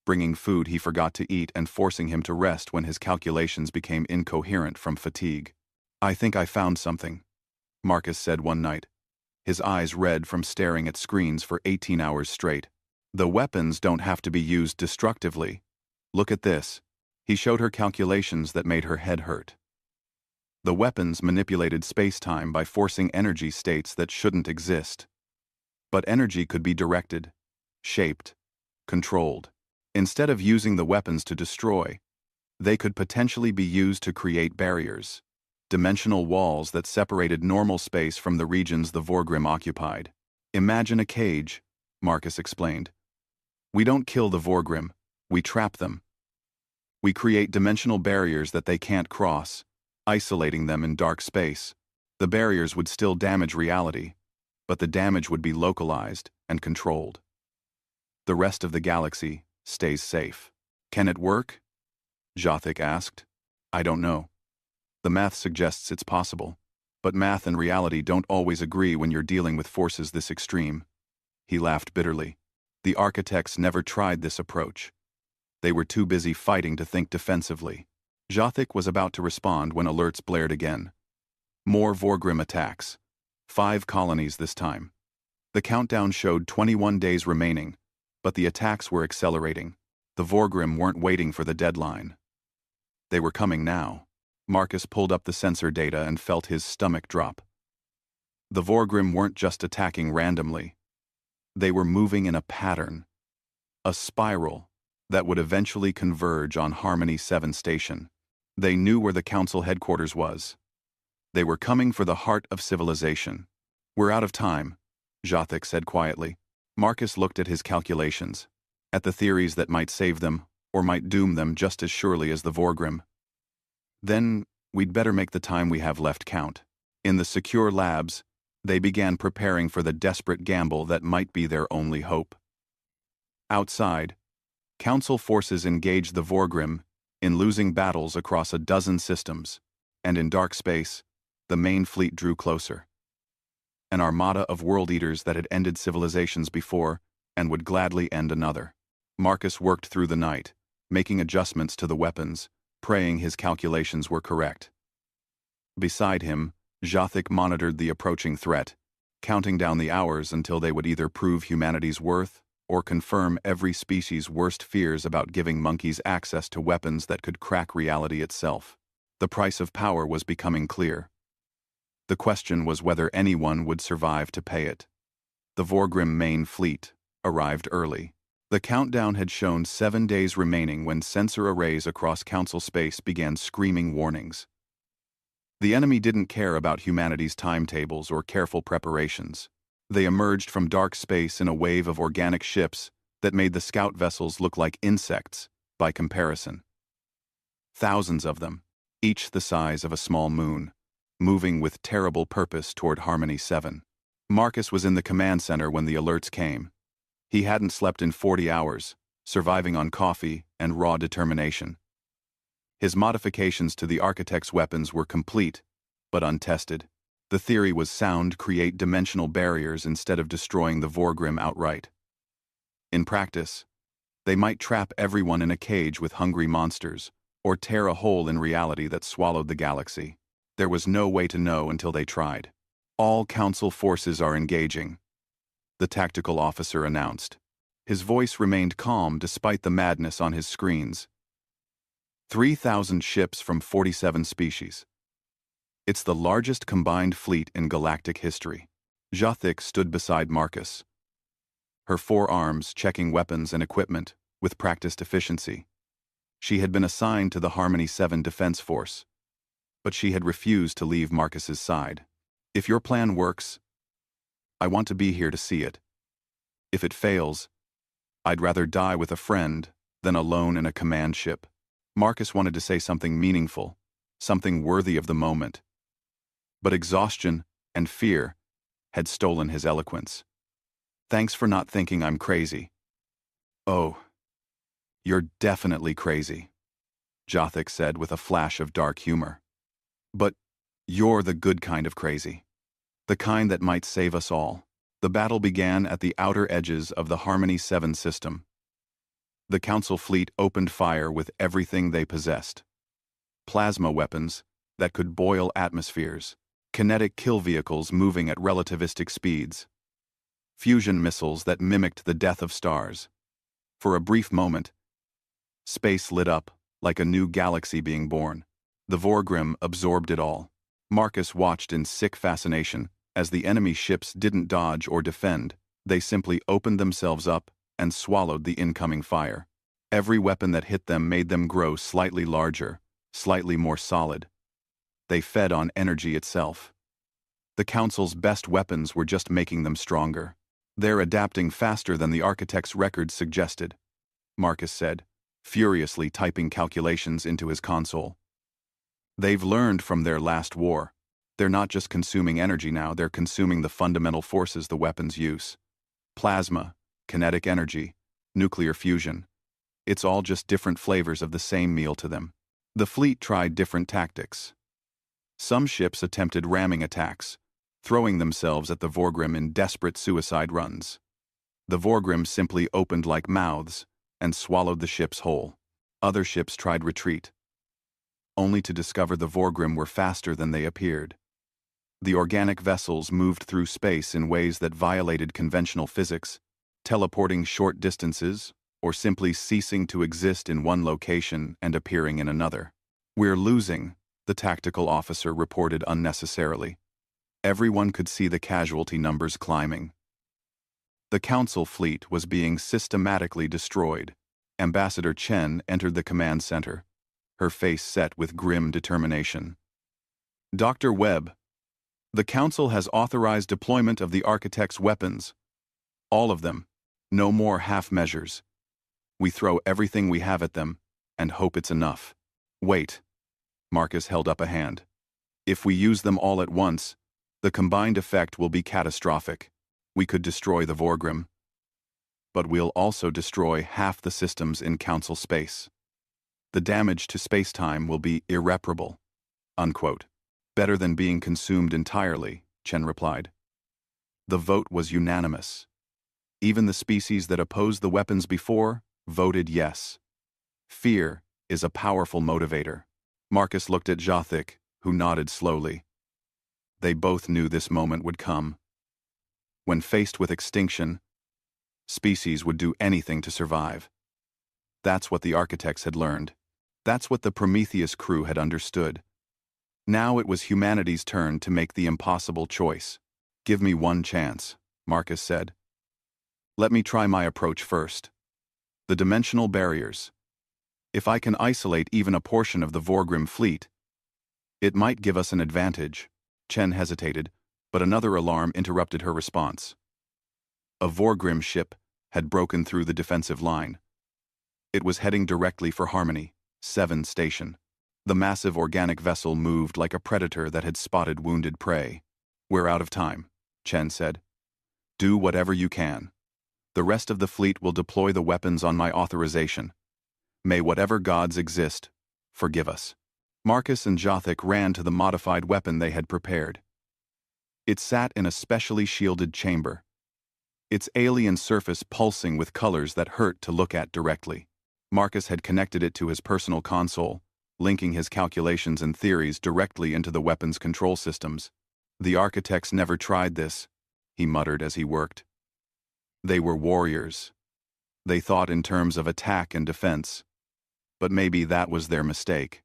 bringing food he forgot to eat and forcing him to rest when his calculations became incoherent from fatigue. "I think I found something," Marcus said one night, his eyes red from staring at screens for 18 hours straight. "The weapons don't have to be used destructively. Look at this." He showed her calculations that made her head hurt. The weapons manipulated space-time by forcing energy states that shouldn't exist. But energy could be directed, shaped, controlled. Instead of using the weapons to destroy, they could potentially be used to create barriers, dimensional walls that separated normal space from the regions the Vorgrim occupied. "Imagine a cage," Marcus explained. "We don't kill the Vorgrim, we trap them. We create dimensional barriers that they can't cross, isolating them in dark space. The barriers would still damage reality, but the damage would be localized and controlled. The rest of the galaxy stays safe." "Can it work?" Jothic asked. "I don't know. The math suggests it's possible. But math and reality don't always agree when you're dealing with forces this extreme. He laughed bitterly. The architects never tried this approach. They were too busy fighting to think defensively. Jothik was about to respond when alerts blared again. More Vorgrim attacks. 5 colonies this time. The countdown showed 21 days remaining, but the attacks were accelerating. The Vorgrim weren't waiting for the deadline. They were coming now. Marcus pulled up the sensor data and felt his stomach drop. The Vorgrim weren't just attacking randomly. They were moving in a pattern. A spiral that would eventually converge on Harmony 7 Station. They knew where the Council headquarters was. They were coming for the heart of civilization. "We're out of time," Jothik said quietly. Marcus looked at his calculations, at the theories that might save them, or might doom them just as surely as the Vorgrim. "Then, we'd better make the time we have left count." In the secure labs, they began preparing for the desperate gamble that might be their only hope. Outside, Council forces engaged the Vorgrim in losing battles across a dozen systems, and in dark space, the main fleet drew closer. An armada of world-eaters that had ended civilizations before and would gladly end another. Marcus worked through the night, making adjustments to the weapons, praying his calculations were correct. Beside him, Jothik monitored the approaching threat, counting down the hours until they would either prove humanity's worth or confirm every species' worst fears about giving monkeys access to weapons that could crack reality itself. The price of power was becoming clear. The question was whether anyone would survive to pay it. The Vorgrim main fleet arrived early. The countdown had shown 7 days remaining when sensor arrays across Council space began screaming warnings. The enemy didn't care about humanity's timetables or careful preparations. They emerged from dark space in a wave of organic ships that made the scout vessels look like insects by comparison. Thousands of them, each the size of a small moon, moving with terrible purpose toward Harmony 7. Marcus was in the command center when the alerts came. He hadn't slept in 40 hours, surviving on coffee and raw determination. His modifications to the architect's weapons were complete, but untested. The theory was sound: create dimensional barriers instead of destroying the Vorgrim outright. In practice, they might trap everyone in a cage with hungry monsters, or tear a hole in reality that swallowed the galaxy. There was no way to know until they tried. "All Council forces are engaging," the tactical officer announced. His voice remained calm despite the madness on his screens. 3,000 ships from 47 species. It's the largest combined fleet in galactic history. Jothik stood beside Marcus, her forearms checking weapons and equipment with practiced efficiency. She had been assigned to the Harmony 7 Defense Force, but she had refused to leave Marcus's side. "If your plan works, I want to be here to see it. If it fails, I'd rather die with a friend than alone in a command ship." Marcus wanted to say something meaningful, something worthy of the moment. But exhaustion and fear had stolen his eloquence. "Thanks for not thinking I'm crazy." "Oh, you're definitely crazy," Jothik said with a flash of dark humor. "But you're the good kind of crazy. The kind that might save us all." The battle began at the outer edges of the Harmony 7 system. The Council fleet opened fire with everything they possessed. Plasma weapons that could boil atmospheres, kinetic kill vehicles moving at relativistic speeds, fusion missiles that mimicked the death of stars. For a brief moment, space lit up like a new galaxy being born. The Vorgrim absorbed it all. Marcus watched in sick fascination as the enemy ships didn't dodge or defend. They simply opened themselves up and swallowed the incoming fire. Every weapon that hit them made them grow slightly larger, slightly more solid. They fed on energy itself. The Council's best weapons were just making them stronger. "They're adapting faster than the architect's records suggested," Marcus said, furiously typing calculations into his console. "They've learned from their last war. They're not just consuming energy now, they're consuming the fundamental forces the weapons use. Plasma, kinetic energy, nuclear fusion. It's all just different flavors of the same meal to them." The fleet tried different tactics. Some ships attempted ramming attacks, throwing themselves at the Vorgrim in desperate suicide runs. The Vorgrim simply opened like mouths and swallowed the ships whole. Other ships tried retreat, only to discover the Vorgrim were faster than they appeared. The organic vessels moved through space in ways that violated conventional physics, teleporting short distances or simply ceasing to exist in one location and appearing in another. "We're losing," the tactical officer reported unnecessarily. Everyone could see the casualty numbers climbing. The Council fleet was being systematically destroyed. Ambassador Chen entered the command center, her face set with grim determination. "Dr. Webb, the Council has authorized deployment of the Architect's weapons. All of them. No more half measures. We throw everything we have at them and hope it's enough." "Wait." Marcus held up a hand. "If we use them all at once, the combined effect will be catastrophic. We could destroy the Vorgrim, but we'll also destroy half the systems in Council space. The damage to space-time will be irreparable." Unquote. "Better than being consumed entirely," Chen replied. The vote was unanimous. Even the species that opposed the weapons before voted yes. Fear is a powerful motivator. Marcus looked at Jothic, who nodded slowly. They both knew this moment would come. When faced with extinction, species would do anything to survive. That's what the Architects had learned. That's what the Prometheus crew had understood. Now it was humanity's turn to make the impossible choice. "Give me one chance," Marcus said. "Let me try my approach first. The dimensional barriers. If I can isolate even a portion of the Vorgrim fleet, it might give us an advantage." Chen hesitated, but another alarm interrupted her response. A Vorgrim ship had broken through the defensive line. It was heading directly for Harmony 7 station. The massive organic vessel moved like a predator that had spotted wounded prey. "We're out of time," Chen said. "Do whatever you can. The rest of the fleet will deploy the weapons on my authorization. May whatever gods exist forgive us." Marcus and Jothic ran to the modified weapon they had prepared. It sat in a specially shielded chamber, its alien surface pulsing with colors that hurt to look at directly. Marcus had connected it to his personal console, linking his calculations and theories directly into the weapon's control systems. "The Architects never tried this," he muttered as he worked. "They were warriors. They thought in terms of attack and defense. But maybe that was their mistake.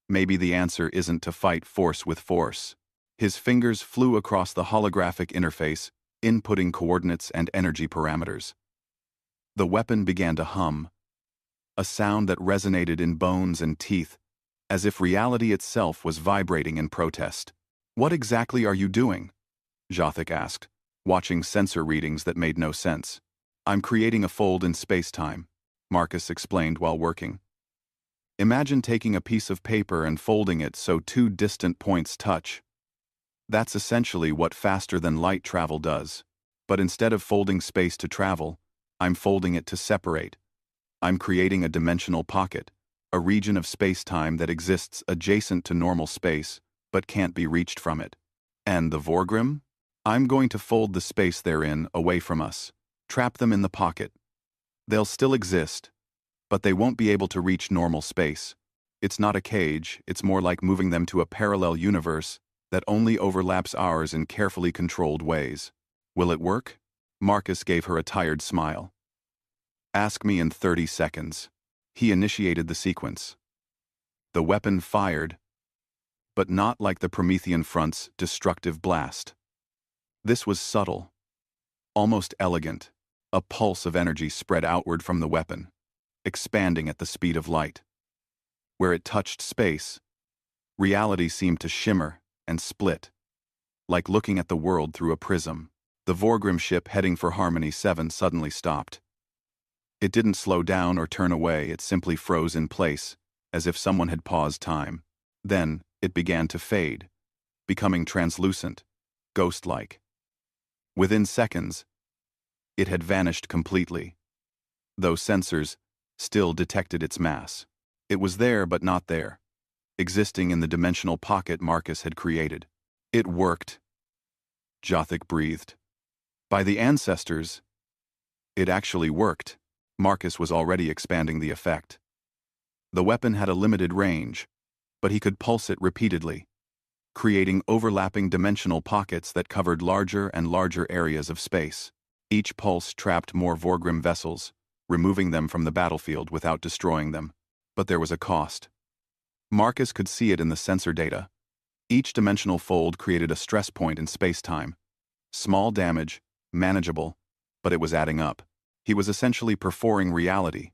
Maybe the answer isn't to fight force with force." His fingers flew across the holographic interface, inputting coordinates and energy parameters. The weapon began to hum, a sound that resonated in bones and teeth, as if reality itself was vibrating in protest. "What exactly are you doing?" Jothic asked, watching sensor readings that made no sense. "I'm creating a fold in space-time," Marcus explained while working. "Imagine taking a piece of paper and folding it so two distant points touch. That's essentially what faster-than-light travel does. But instead of folding space to travel, I'm folding it to separate. I'm creating a dimensional pocket, a region of space-time that exists adjacent to normal space, but can't be reached from it. And the Vorgrim? I'm going to fold the space they're in away from us, trap them in the pocket. They'll still exist, but they won't be able to reach normal space. It's not a cage, it's more like moving them to a parallel universe that only overlaps ours in carefully controlled ways. Will it work?" Marcus gave her a tired smile. "Ask me in 30 seconds. He initiated the sequence. The weapon fired, but not like the Promethean front's destructive blast. This was subtle, almost elegant. A pulse of energy spread outward from the weapon, expanding at the speed of light. Where it touched space, reality seemed to shimmer and split, like looking at the world through a prism. The Vorgrim ship heading for Harmony 7 suddenly stopped. It didn't slow down or turn away, it simply froze in place, as if someone had paused time. Then, it began to fade, becoming translucent, ghost-like. Within seconds, it had vanished completely, though sensors still detected its mass. It was there but not there. existing in the dimensional pocket Marcus had created. It worked. Jothic breathed. By the ancestors, it actually worked. Marcus was already expanding the effect. The weapon had a limited range, but he could pulse it repeatedly, creating overlapping dimensional pockets that covered larger and larger areas of space. Each pulse trapped more Vorgrim vessels, removing them from the battlefield without destroying them. But there was a cost. Marcus could see it in the sensor data. Each dimensional fold created a stress point in space-time. Small damage, manageable, but it was adding up. He was essentially perforing reality,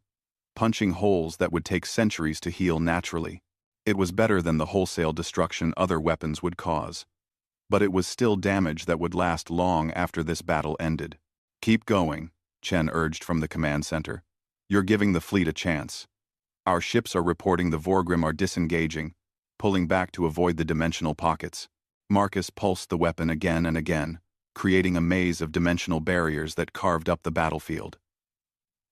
punching holes that would take centuries to heal naturally. It was better than the wholesale destruction other weapons would cause. But it was still damage that would last long after this battle ended. "Keep going," Chen urged from the command center. "You're giving the fleet a chance. Our ships are reporting the Vorgrim are disengaging, pulling back to avoid the dimensional pockets." Marcus pulsed the weapon again and again, creating a maze of dimensional barriers that carved up the battlefield.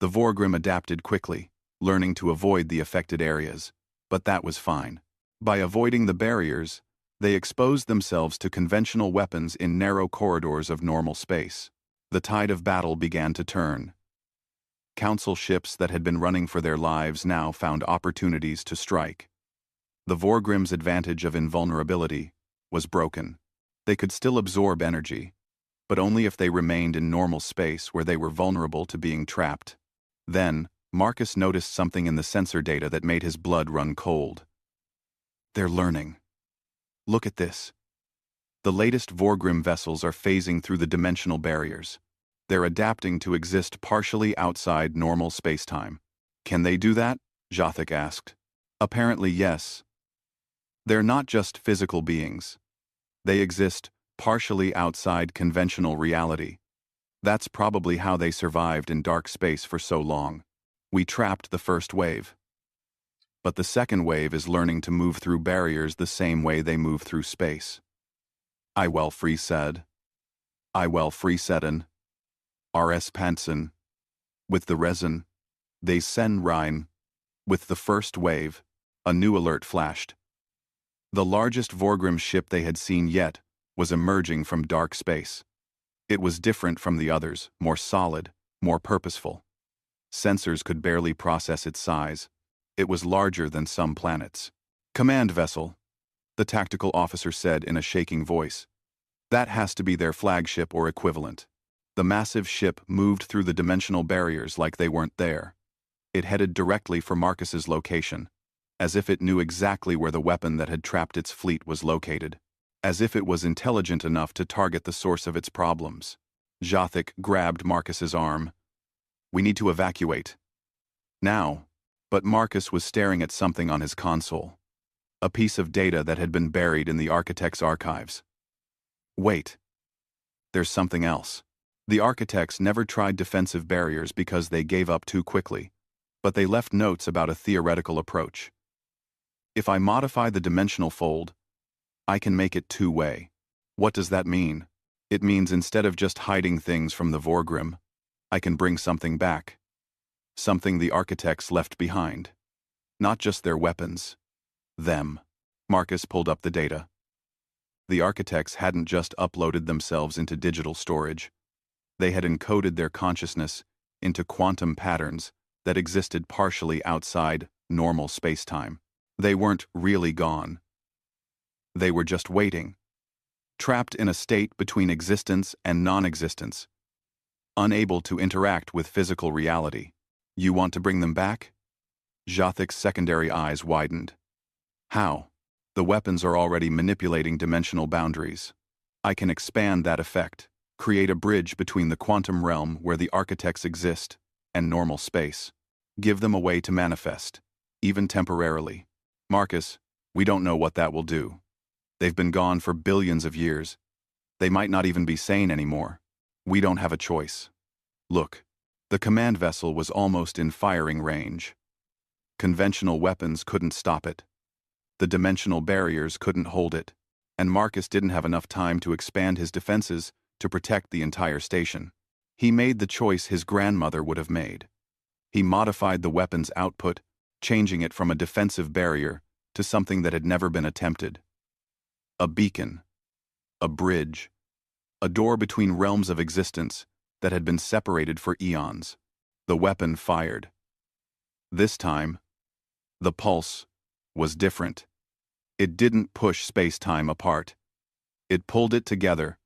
The Vorgrim adapted quickly, learning to avoid the affected areas, but that was fine. By avoiding the barriers, they exposed themselves to conventional weapons in narrow corridors of normal space. The tide of battle began to turn. Council ships that had been running for their lives now found opportunities to strike. The Vorgrim's advantage of invulnerability was broken. They could still absorb energy, but only if they remained in normal space where they were vulnerable to being trapped. Then, Marcus noticed something in the sensor data that made his blood run cold. "They're learning. Look at this. The latest Vorgrim vessels are phasing through the dimensional barriers. They're adapting to exist partially outside normal spacetime." "Can they do that?" Jothic asked. "Apparently yes. They're not just physical beings. They exist partially outside conventional reality. That's probably how they survived in dark space for so long. We trapped the first wave. But the second wave is learning to move through barriers the same way they move through space." "I well free said. I well free saiden. R.S. Pansen. With the resin. They sen Rhine. With the first wave." A new alert flashed. The largest Vorgrim ship they had seen yet was emerging from dark space. It was different from the others, more solid, more purposeful. Sensors could barely process its size. It was larger than some planets. "Command vessel," the tactical officer said in a shaking voice. "That has to be their flagship or equivalent." The massive ship moved through the dimensional barriers like they weren't there. It headed directly for Marcus's location, as if it knew exactly where the weapon that had trapped its fleet was located. As if it was intelligent enough to target the source of its problems. Jothic grabbed Marcus's arm. "We need to evacuate. Now." But Marcus was staring at something on his console. A piece of data that had been buried in the architect's archives. "Wait. There's something else." The architects never tried defensive barriers because they gave up too quickly, but they left notes about a theoretical approach. "If I modify the dimensional fold, I can make it two-way." "What does that mean?" "It means instead of just hiding things from the Vorgrim, I can bring something back. Something the architects left behind. Not just their weapons. Them." Marcus pulled up the data. The architects hadn't just uploaded themselves into digital storage. They had encoded their consciousness into quantum patterns that existed partially outside normal spacetime. They weren't really gone. They were just waiting. Trapped in a state between existence and non-existence. Unable to interact with physical reality. "You want to bring them back?" Jothic's secondary eyes widened. "How?" "The weapons are already manipulating dimensional boundaries. I can expand that effect, create a bridge between the quantum realm where the architects exist and normal space. Give them a way to manifest, even temporarily." "Marcus, we don't know what that will do. They've been gone for billions of years. They might not even be sane anymore. We don't have a choice." "Look." The command vessel was almost in firing range. Conventional weapons couldn't stop it. The dimensional barriers couldn't hold it, and Marcus didn't have enough time to expand his defenses to protect the entire station. He made the choice his grandmother would have made. He modified the weapon's output, changing it from a defensive barrier to something that had never been attempted. A beacon, a bridge, a door between realms of existence that had been separated for eons. The weapon fired. This time, the pulse was different. It didn't push space-time apart. It pulled it together,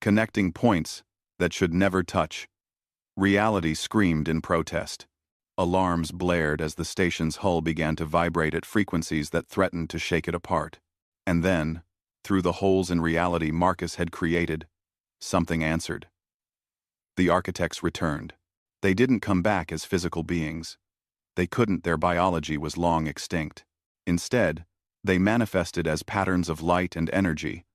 connecting points that should never touch. Reality screamed in protest. Alarms blared as the station's hull began to vibrate at frequencies that threatened to shake it apart. And then, through the holes in reality Marcus had created, something answered. The architects returned. They didn't come back as physical beings. They couldn't, their biology was long extinct. Instead, they manifested as patterns of light and energy,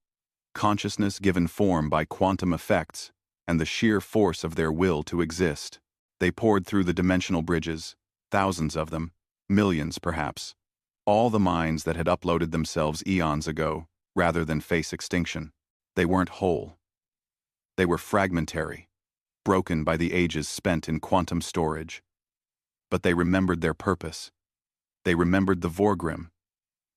consciousness given form by quantum effects, and the sheer force of their will to exist. They poured through the dimensional bridges, thousands of them, millions perhaps, all the minds that had uploaded themselves eons ago, rather than face extinction. They weren't whole. They were fragmentary, broken by the ages spent in quantum storage. But they remembered their purpose. They remembered the Vorgrim,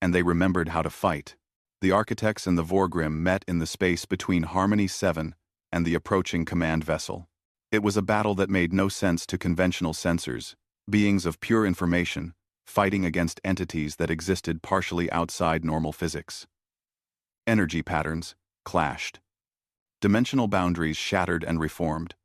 and they remembered how to fight. The architects and the Vorgrim met in the space between Harmony 7 and the approaching command vessel. It was a battle that made no sense to conventional sensors, beings of pure information, fighting against entities that existed partially outside normal physics. Energy patterns clashed. Dimensional boundaries shattered and reformed.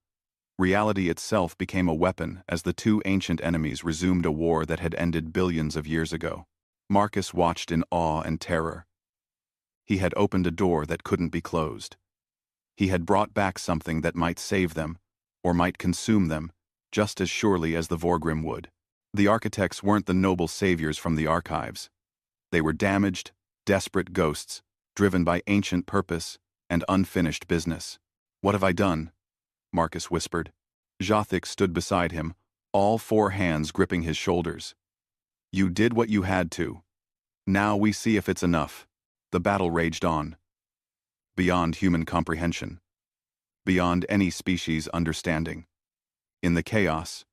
Reality itself became a weapon as the two ancient enemies resumed a war that had ended billions of years ago. Marcus watched in awe and terror. He had opened a door that couldn't be closed. He had brought back something that might save them, or might consume them, just as surely as the Vorgrim would. The architects weren't the noble saviors from the archives. They were damaged, desperate ghosts, driven by ancient purpose and unfinished business. "What have I done?" Marcus whispered. Jothic stood beside him, all four hands gripping his shoulders. "You did what you had to. Now we see if it's enough." The battle raged on. Beyond human comprehension. Beyond any species' understanding. In the chaos,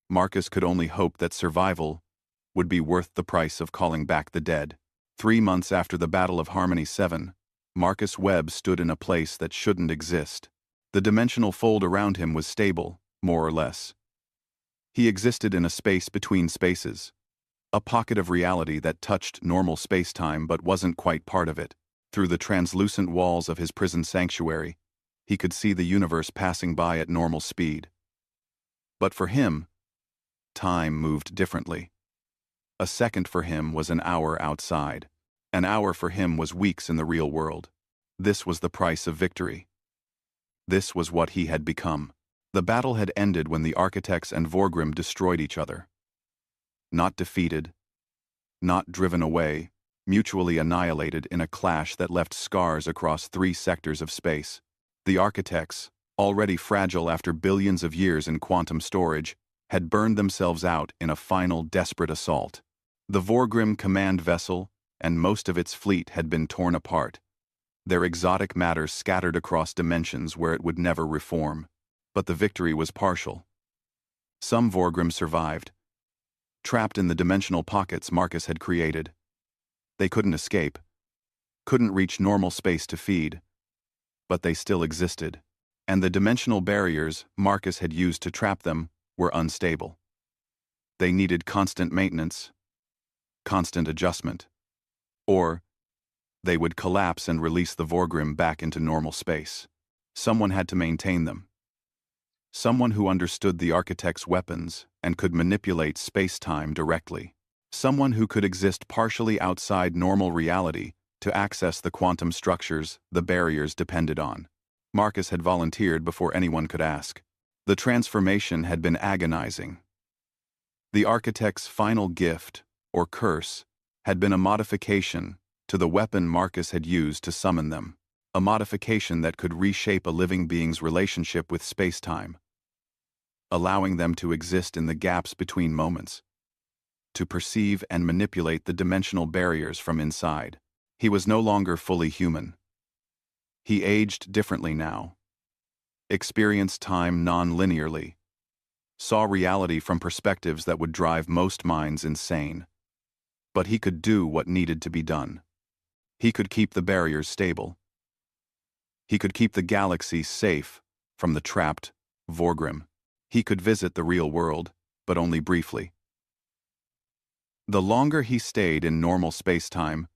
Marcus could only hope that survival would be worth the price of calling back the dead. 3 months after the Battle of Harmony 7, Marcus Webb stood in a place that shouldn't exist. The dimensional fold around him was stable, more or less. He existed in a space between spaces, a pocket of reality that touched normal space-time but wasn't quite part of it. Through the translucent walls of his prison sanctuary, he could see the universe passing by at normal speed. But for him, time moved differently. A second for him was an hour outside. An hour for him was weeks in the real world. This was the price of victory. This was what he had become. The battle had ended when the architects and Vorgrim destroyed each other. Not defeated, not driven away, mutually annihilated in a clash that left scars across 3 sectors of space. The architects, already fragile after billions of years in quantum storage, had burned themselves out in a final desperate assault. The Vorgrim command vessel and most of its fleet had been torn apart, their exotic matter scattered across dimensions where it would never reform. But the victory was partial. Some Vorgrim survived, trapped in the dimensional pockets Marcus had created. They couldn't escape, couldn't reach normal space to feed, but they still existed, and the dimensional barriers Marcus had used to trap them were unstable. They needed constant maintenance, constant adjustment, or they would collapse and release the Vorgrim back into normal space. Someone had to maintain them. Someone who understood the architect's weapons and could manipulate space-time directly. Someone who could exist partially outside normal reality to access the quantum structures the barriers depended on. Marcus had volunteered before anyone could ask. The transformation had been agonizing. The architect's final gift, or curse, had been a modification to the weapon Marcus had used to summon them. A modification that could reshape a living being's relationship with space-time, allowing them to exist in the gaps between moments, to perceive and manipulate the dimensional barriers from inside. He was no longer fully human. He aged differently now, experienced time non-linearly, saw reality from perspectives that would drive most minds insane. But he could do what needed to be done. He could keep the barriers stable. He could keep the galaxy safe from the trapped Vorgrim. He could visit the real world, but only briefly. The longer he stayed in normal space-time,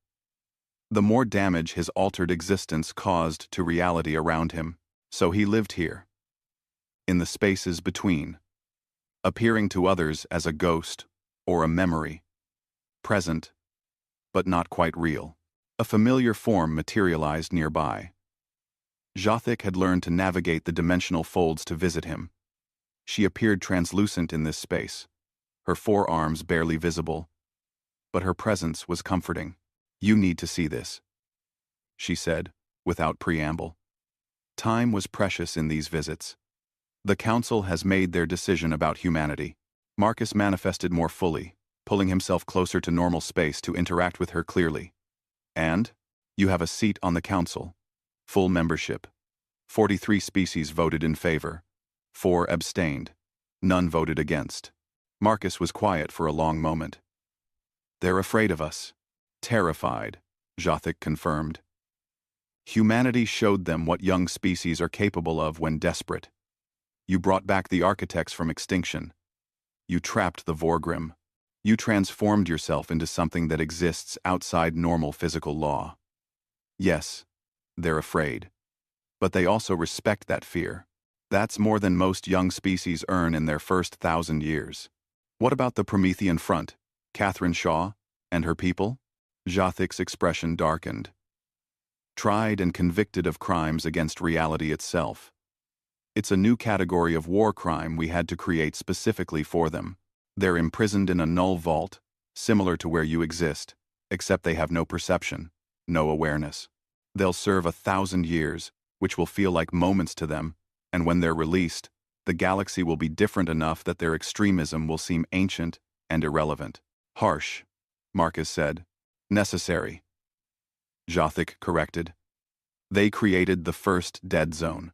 the more damage his altered existence caused to reality around him. So he lived here, in the spaces between, appearing to others as a ghost or a memory, present, but not quite real. A familiar form materialized nearby. Jothic had learned to navigate the dimensional folds to visit him. She appeared translucent in this space, her forearms barely visible, but her presence was comforting. "You need to see this," she said, without preamble. Time was precious in these visits. The Council has made their decision about humanity. Marcus manifested more fully, pulling himself closer to normal space to interact with her clearly. "And you have a seat on the Council. Full membership. 43 species voted in favor. 4 abstained. None voted against." Marcus was quiet for a long moment. "They're afraid of us." "Terrified," Jothic confirmed. "Humanity showed them what young species are capable of when desperate. You brought back the architects from extinction. You trapped the Vorgrim. You transformed yourself into something that exists outside normal physical law. Yes, they're afraid. But they also respect that fear. That's more than most young species earn in their first 1,000 years. What about the Promethean Front, Catherine Shaw, and her people?" Jothic's expression darkened. "Tried and convicted of crimes against reality itself. It's a new category of war crime we had to create specifically for them. They're imprisoned in a null vault, similar to where you exist, except they have no perception, no awareness. They'll serve 1,000 years, which will feel like moments to them, and when they're released, the galaxy will be different enough that their extremism will seem ancient and irrelevant." "Harsh," Marcus said. "Necessary," Jothic corrected. "They created the first dead zone.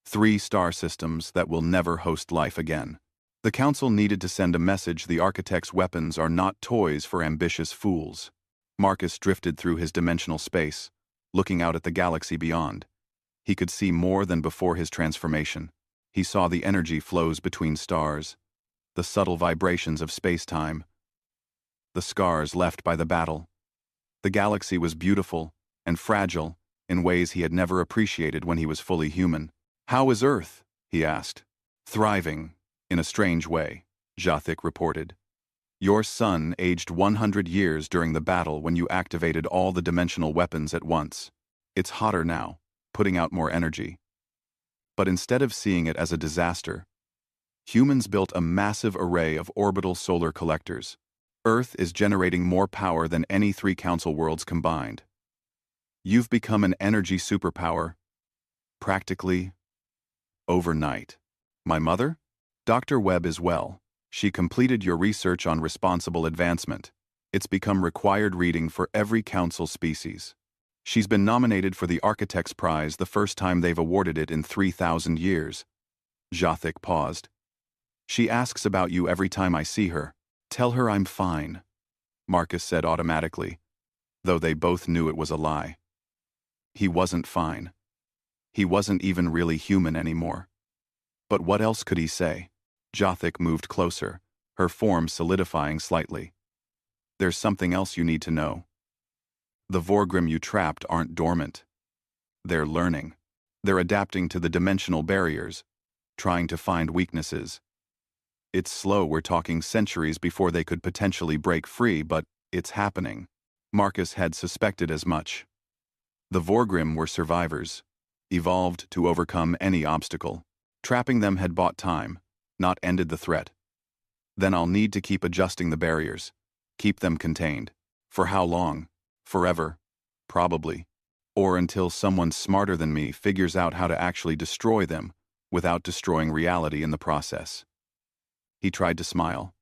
3 star systems that will never host life again. The Council needed to send a message the Architect's weapons are not toys for ambitious fools." Marcus drifted through his dimensional space, looking out at the galaxy beyond. He could see more than before his transformation. He saw the energy flows between stars, the subtle vibrations of space-time, the scars left by the battle. The galaxy was beautiful and fragile in ways he had never appreciated when he was fully human. "How is Earth?" he asked. "Thriving, in a strange way," Jothic reported. "Your sun aged 100 years during the battle when you activated all the dimensional weapons at once. It's hotter now, putting out more energy. But instead of seeing it as a disaster, humans built a massive array of orbital solar collectors. Earth is generating more power than any 3 Council worlds combined. You've become an energy superpower, practically overnight." "My mother?" "Dr. Webb is well. She completed your research on responsible advancement. It's become required reading for every Council species. She's been nominated for the Architect's Prize the first time they've awarded it in 3,000 years. Jothic paused. "She asks about you every time I see her." "Tell her I'm fine," Marcus said automatically, though they both knew it was a lie. He wasn't fine. He wasn't even really human anymore. But what else could he say? Jothic moved closer, her form solidifying slightly. "There's something else you need to know. The Vorgrim you trapped aren't dormant. They're learning. They're adapting to the dimensional barriers, trying to find weaknesses. It's slow, we're talking centuries before they could potentially break free, but it's happening." Marcus had suspected as much. The Vorgrim were survivors, evolved to overcome any obstacle. Trapping them had bought time, not ended the threat. "Then I'll need to keep adjusting the barriers, keep them contained. For how long? Forever, probably. Or until someone smarter than me figures out how to actually destroy them without destroying reality in the process." He tried to smile.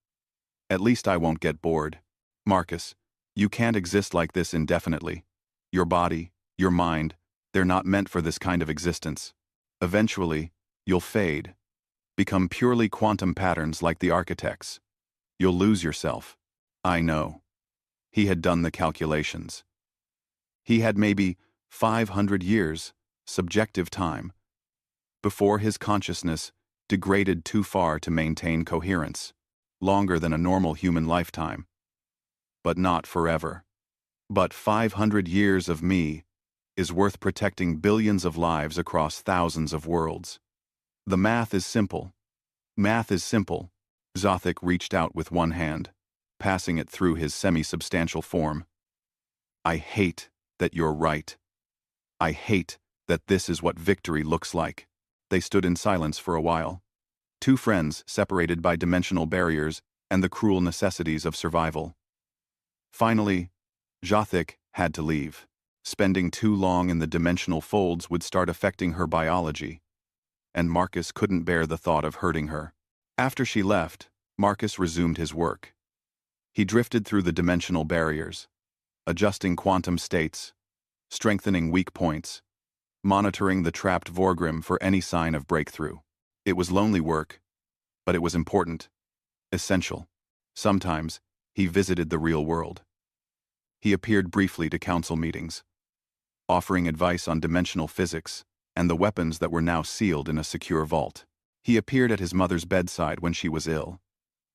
"At least I won't get bored. Marcus, you can't exist like this indefinitely. Your body, your mind, they're not meant for this kind of existence. Eventually, you'll fade, become purely quantum patterns like the architects. You'll lose yourself." "I know." He had done the calculations. He had maybe 500 years, subjective time, before his consciousness degraded too far to maintain coherence, longer than a normal human lifetime. But not forever. But 500 years of me is worth protecting billions of lives across thousands of worlds. The math is simple. Math is simple. Zothick reached out with one hand, passing it through his semi-substantial form. I hate that you're right. I hate that this is what victory looks like. They stood in silence for a while. Two friends separated by dimensional barriers and the cruel necessities of survival. Finally, Zothick had to leave. Spending too long in the dimensional folds would start affecting her biology, and Marcus couldn't bear the thought of hurting her. After she left, Marcus resumed his work. He drifted through the dimensional barriers, adjusting quantum states, strengthening weak points, monitoring the trapped Vorgrim for any sign of breakthrough. It was lonely work, but it was important, essential. Sometimes, he visited the real world. He appeared briefly to council meetings, offering advice on dimensional physics and the weapons that were now sealed in a secure vault. He appeared at his mother's bedside when she was ill,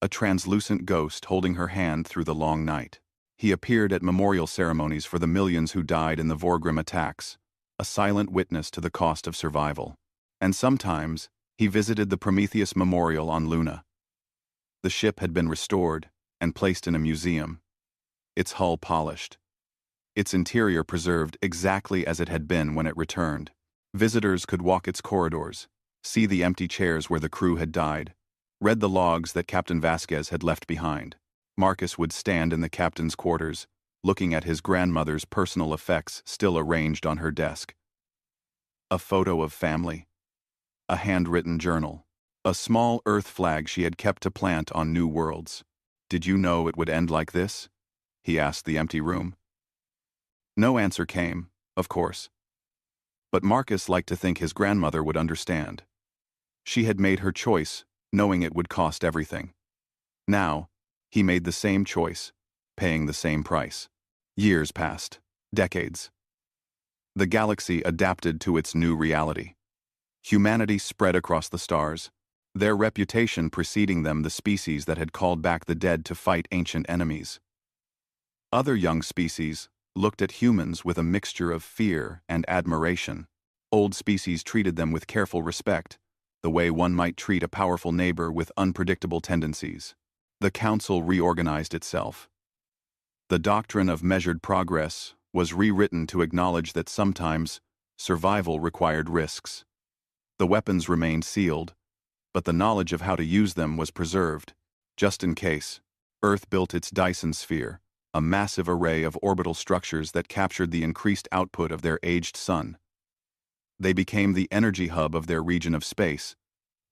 a translucent ghost holding her hand through the long night. He appeared at memorial ceremonies for the millions who died in the Vorgrim attacks, a silent witness to the cost of survival. And sometimes, he visited the Prometheus Memorial on Luna. The ship had been restored and placed in a museum, its hull polished, its interior preserved exactly as it had been when it returned. Visitors could walk its corridors, see the empty chairs where the crew had died, read the logs that Captain Vasquez had left behind. Marcus would stand in the captain's quarters, looking at his grandmother's personal effects still arranged on her desk. A photo of family, a handwritten journal, a small Earth flag she had kept to plant on new worlds. Did you know it would end like this? He asked the empty room. No answer came, of course. But Marcus liked to think his grandmother would understand. She had made her choice, knowing it would cost everything. Now, he made the same choice, paying the same price. Years passed, decades. The galaxy adapted to its new reality. Humanity spread across the stars, their reputation preceding them the species that had called back the dead to fight ancient enemies. Other young species looked at humans with a mixture of fear and admiration. Old species treated them with careful respect, the way one might treat a powerful neighbor with unpredictable tendencies. The council reorganized itself. The doctrine of measured progress was rewritten to acknowledge that sometimes survival required risks. The weapons remained sealed, but the knowledge of how to use them was preserved, just in case. Earth built its Dyson sphere, a massive array of orbital structures that captured the increased output of their aged sun. They became the energy hub of their region of space,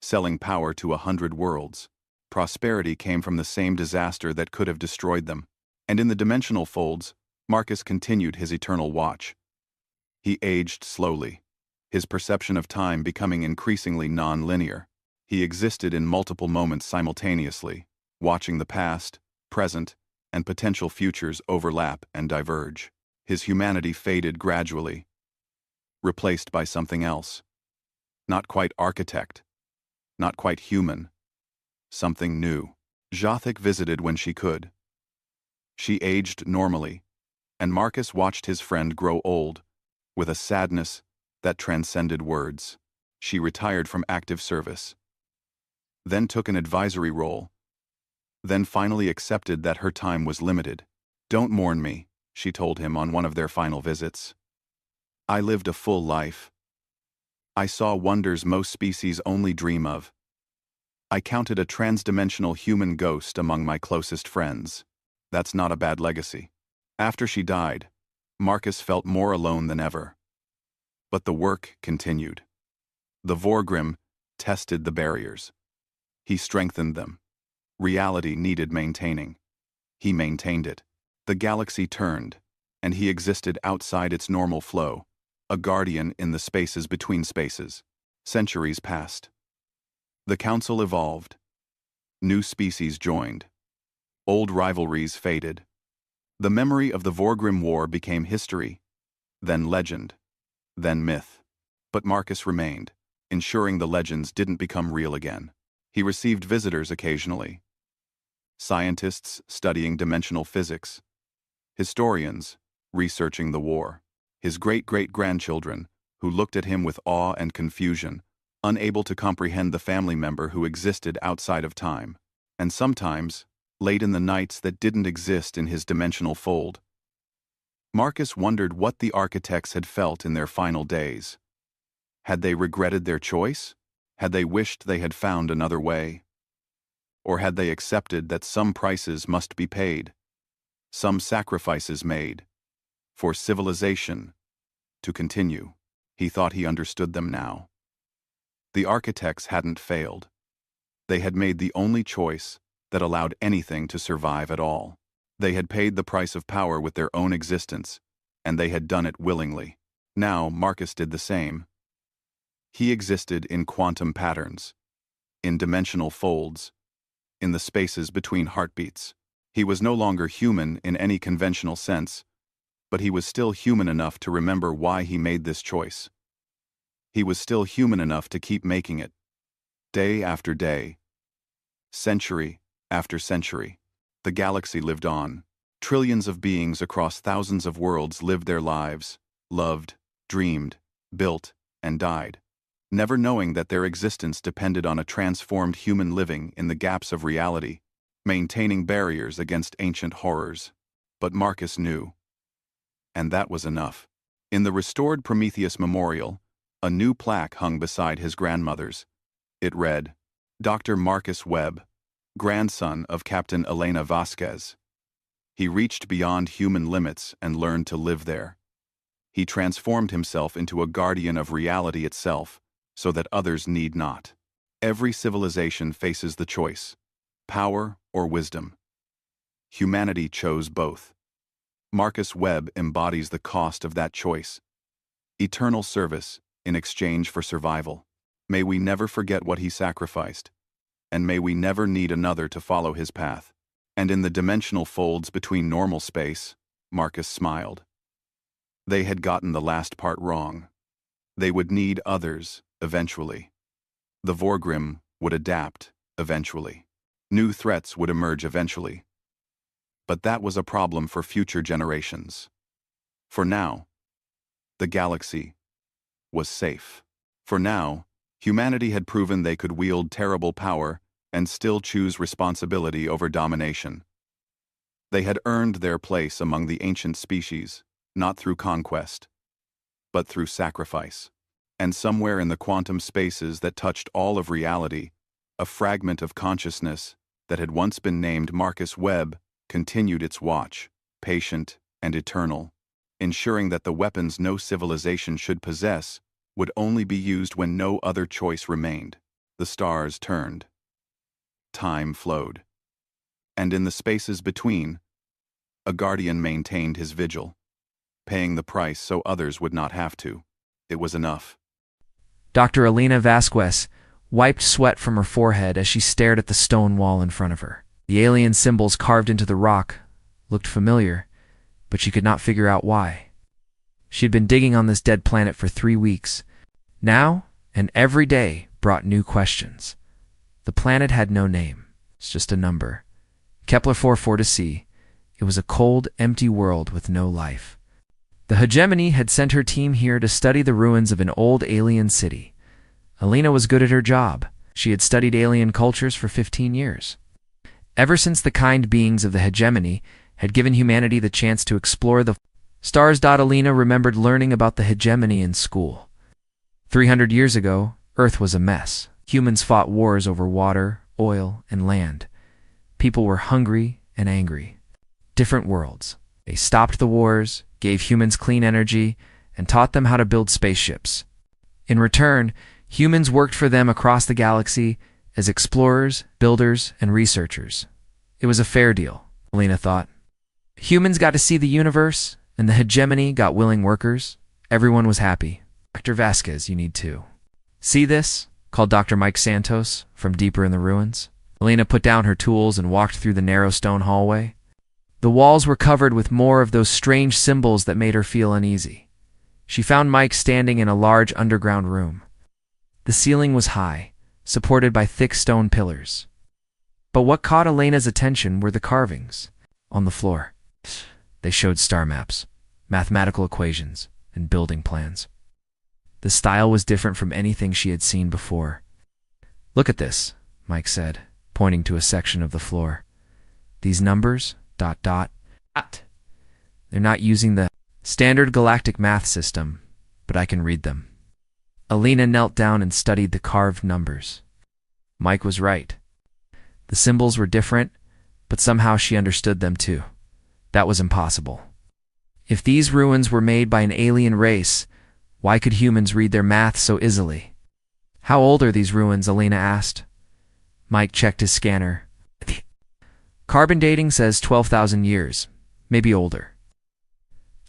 selling power to 100 worlds. Prosperity came from the same disaster that could have destroyed them. And in the dimensional folds, Marcus continued his eternal watch. He aged slowly, his perception of time becoming increasingly non-linear. He existed in multiple moments simultaneously, watching the past, present, and potential futures overlap and diverge. His humanity faded gradually, replaced by something else. Not quite architect, not quite human, something new. Zothick visited when she could. She aged normally, and Marcus watched his friend grow old, with a sadness that transcended words. She retired from active service, then took an advisory role, then finally accepted that her time was limited. "Don't mourn me," she told him on one of their final visits. "I lived a full life. I saw wonders most species only dream of. I counted a transdimensional human ghost among my closest friends. That's not a bad legacy." After she died, Marcus felt more alone than ever. But the work continued. The Vorgrim tested the barriers. He strengthened them. Reality needed maintaining. He maintained it. The galaxy turned, and he existed outside its normal flow, a guardian in the spaces between spaces. Centuries passed. The council evolved. New species joined. Old rivalries faded. The memory of the Vorgrim War became history, then legend, then myth. But Marcus remained, ensuring the legends didn't become real again. He received visitors occasionally. Scientists studying dimensional physics. Historians researching the war. His great-great-grandchildren, who looked at him with awe and confusion, unable to comprehend the family member who existed outside of time. And sometimes, late in the nights that didn't exist in his dimensional fold, Marcus wondered what the architects had felt in their final days. Had they regretted their choice? Had they wished they had found another way? Or had they accepted that some prices must be paid, some sacrifices made, for civilization to continue? He thought he understood them now. The architects hadn't failed. They had made the only choice that allowed anything to survive at all. They had paid the price of power with their own existence, and they had done it willingly. Now Marcus did the same. He existed in quantum patterns, in dimensional folds, in the spaces between heartbeats. He was no longer human in any conventional sense, but he was still human enough to remember why he made this choice. He was still human enough to keep making it, day after day, century after century. The galaxy lived on. Trillions of beings across thousands of worlds lived their lives, loved, dreamed, built, and died, never knowing that their existence depended on a transformed human living in the gaps of reality, maintaining barriers against ancient horrors. But Marcus knew. And that was enough. In the restored Prometheus Memorial, a new plaque hung beside his grandmother's. It read, Dr. Marcus Webb, grandson of Captain Elena Vasquez. He reached beyond human limits and learned to live there. He transformed himself into a guardian of reality itself, so that others need not. Every civilization faces the choice, power or wisdom. Humanity chose both. Marcus Webb embodies the cost of that choice. Eternal service in exchange for survival. May we never forget what he sacrificed, and may we never need another to follow his path. And in the dimensional folds between normal space, Marcus smiled. They had gotten the last part wrong. They would need others, eventually. The Vorgrim would adapt, eventually. New threats would emerge eventually. But that was a problem for future generations. For now, the galaxy was safe. For now, humanity had proven they could wield terrible power and still choose responsibility over domination. They had earned their place among the ancient species, not through conquest, but through sacrifice. And somewhere in the quantum spaces that touched all of reality, a fragment of consciousness that had once been named Marcus Webb continued its watch, patient and eternal, ensuring that the weapons no civilization should possess would only be used when no other choice remained. The stars turned. Time flowed. And in the spaces between, a guardian maintained his vigil, paying the price so others would not have to. It was enough. Dr. Elena Vasquez wiped sweat from her forehead as she stared at the stone wall in front of her. The alien symbols carved into the rock looked familiar, but she could not figure out why. She had been digging on this dead planet for 3 weeks. Now, and every day, brought new questions. The planet had no name. It's just a number. Kepler 44-C. It was a cold, empty world with no life. The hegemony had sent her team here to study the ruins of an old alien city. Elena was good at her job. She had studied alien cultures for 15 years. Ever since the kind beings of the hegemony had given humanity the chance to explore the stars. Elena remembered learning about the hegemony in school. 300 years ago, Earth was a mess. Humans fought wars over water, oil, and land. People were hungry and angry. Different worlds. They stopped the wars, gave humans clean energy, and taught them how to build spaceships. In return, humans worked for them across the galaxy as explorers, builders, and researchers. It was a fair deal, Elena thought. Humans got to see the universe, and the hegemony got willing workers. Everyone was happy. Dr. Vasquez, you need to. See this? Called Dr. Mike Santos from deeper in the ruins. Elena put down her tools and walked through the narrow stone hallway. The walls were covered with more of those strange symbols that made her feel uneasy. She found Mike standing in a large underground room. The ceiling was high, supported by thick stone pillars. But what caught Elena's attention were the carvings on the floor. They showed star maps, mathematical equations, and building plans. The style was different from anything she had seen before. "Look at this," Mike said, pointing to a section of the floor. "These numbers, ... They're not using the standard galactic math system, but I can read them." Elena knelt down and studied the carved numbers. Mike was right. The symbols were different, but somehow she understood them too. That was impossible. If these ruins were made by an alien race, why could humans read their math so easily? "How old are these ruins?" Elena asked. Mike checked his scanner. "Carbon dating says 12,000 years, maybe older."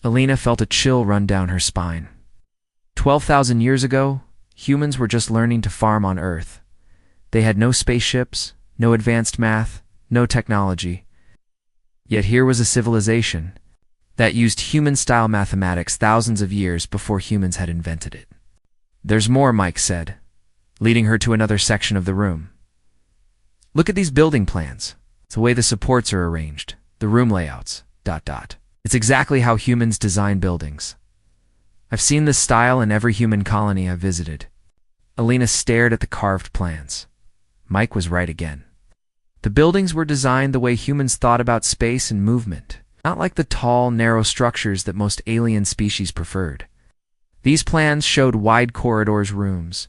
Elena felt a chill run down her spine. 12,000 years ago, humans were just learning to farm on Earth. They had no spaceships, no advanced math, no technology. Yet here was a civilization that used human-style mathematics thousands of years before humans had invented it. "There's more," Mike said, leading her to another section of the room. "Look at these building plans. It's the way the supports are arranged, the room layouts, ... It's exactly how humans design buildings. I've seen this style in every human colony I've visited." Elena stared at the carved plans. Mike was right again. The buildings were designed the way humans thought about space and movement, not like the tall, narrow structures that most alien species preferred. These plans showed wide corridors, rooms,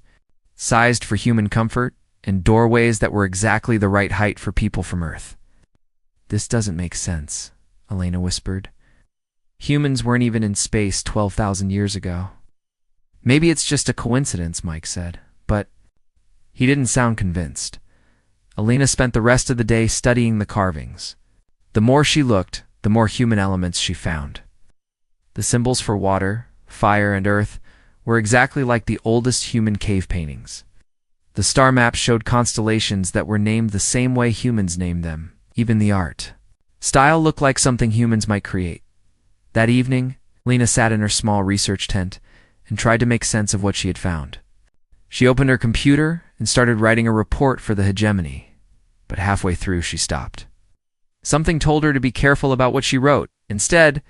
sized for human comfort, and doorways that were exactly the right height for people from Earth. "This doesn't make sense," Elena whispered. "Humans weren't even in space 12,000 years ago." "Maybe it's just a coincidence," Mike said, but he didn't sound convinced. Elena spent the rest of the day studying the carvings. The more she looked, the more human elements she found. The symbols for water, fire, and earth were exactly like the oldest human cave paintings. The star maps showed constellations that were named the same way humans named them. Even the art style looked like something humans might create. That evening, Lena sat in her small research tent and tried to make sense of what she had found. She opened her computer and started writing a report for the hegemony, but halfway through she stopped. Something told her to be careful about what she wrote. Instead,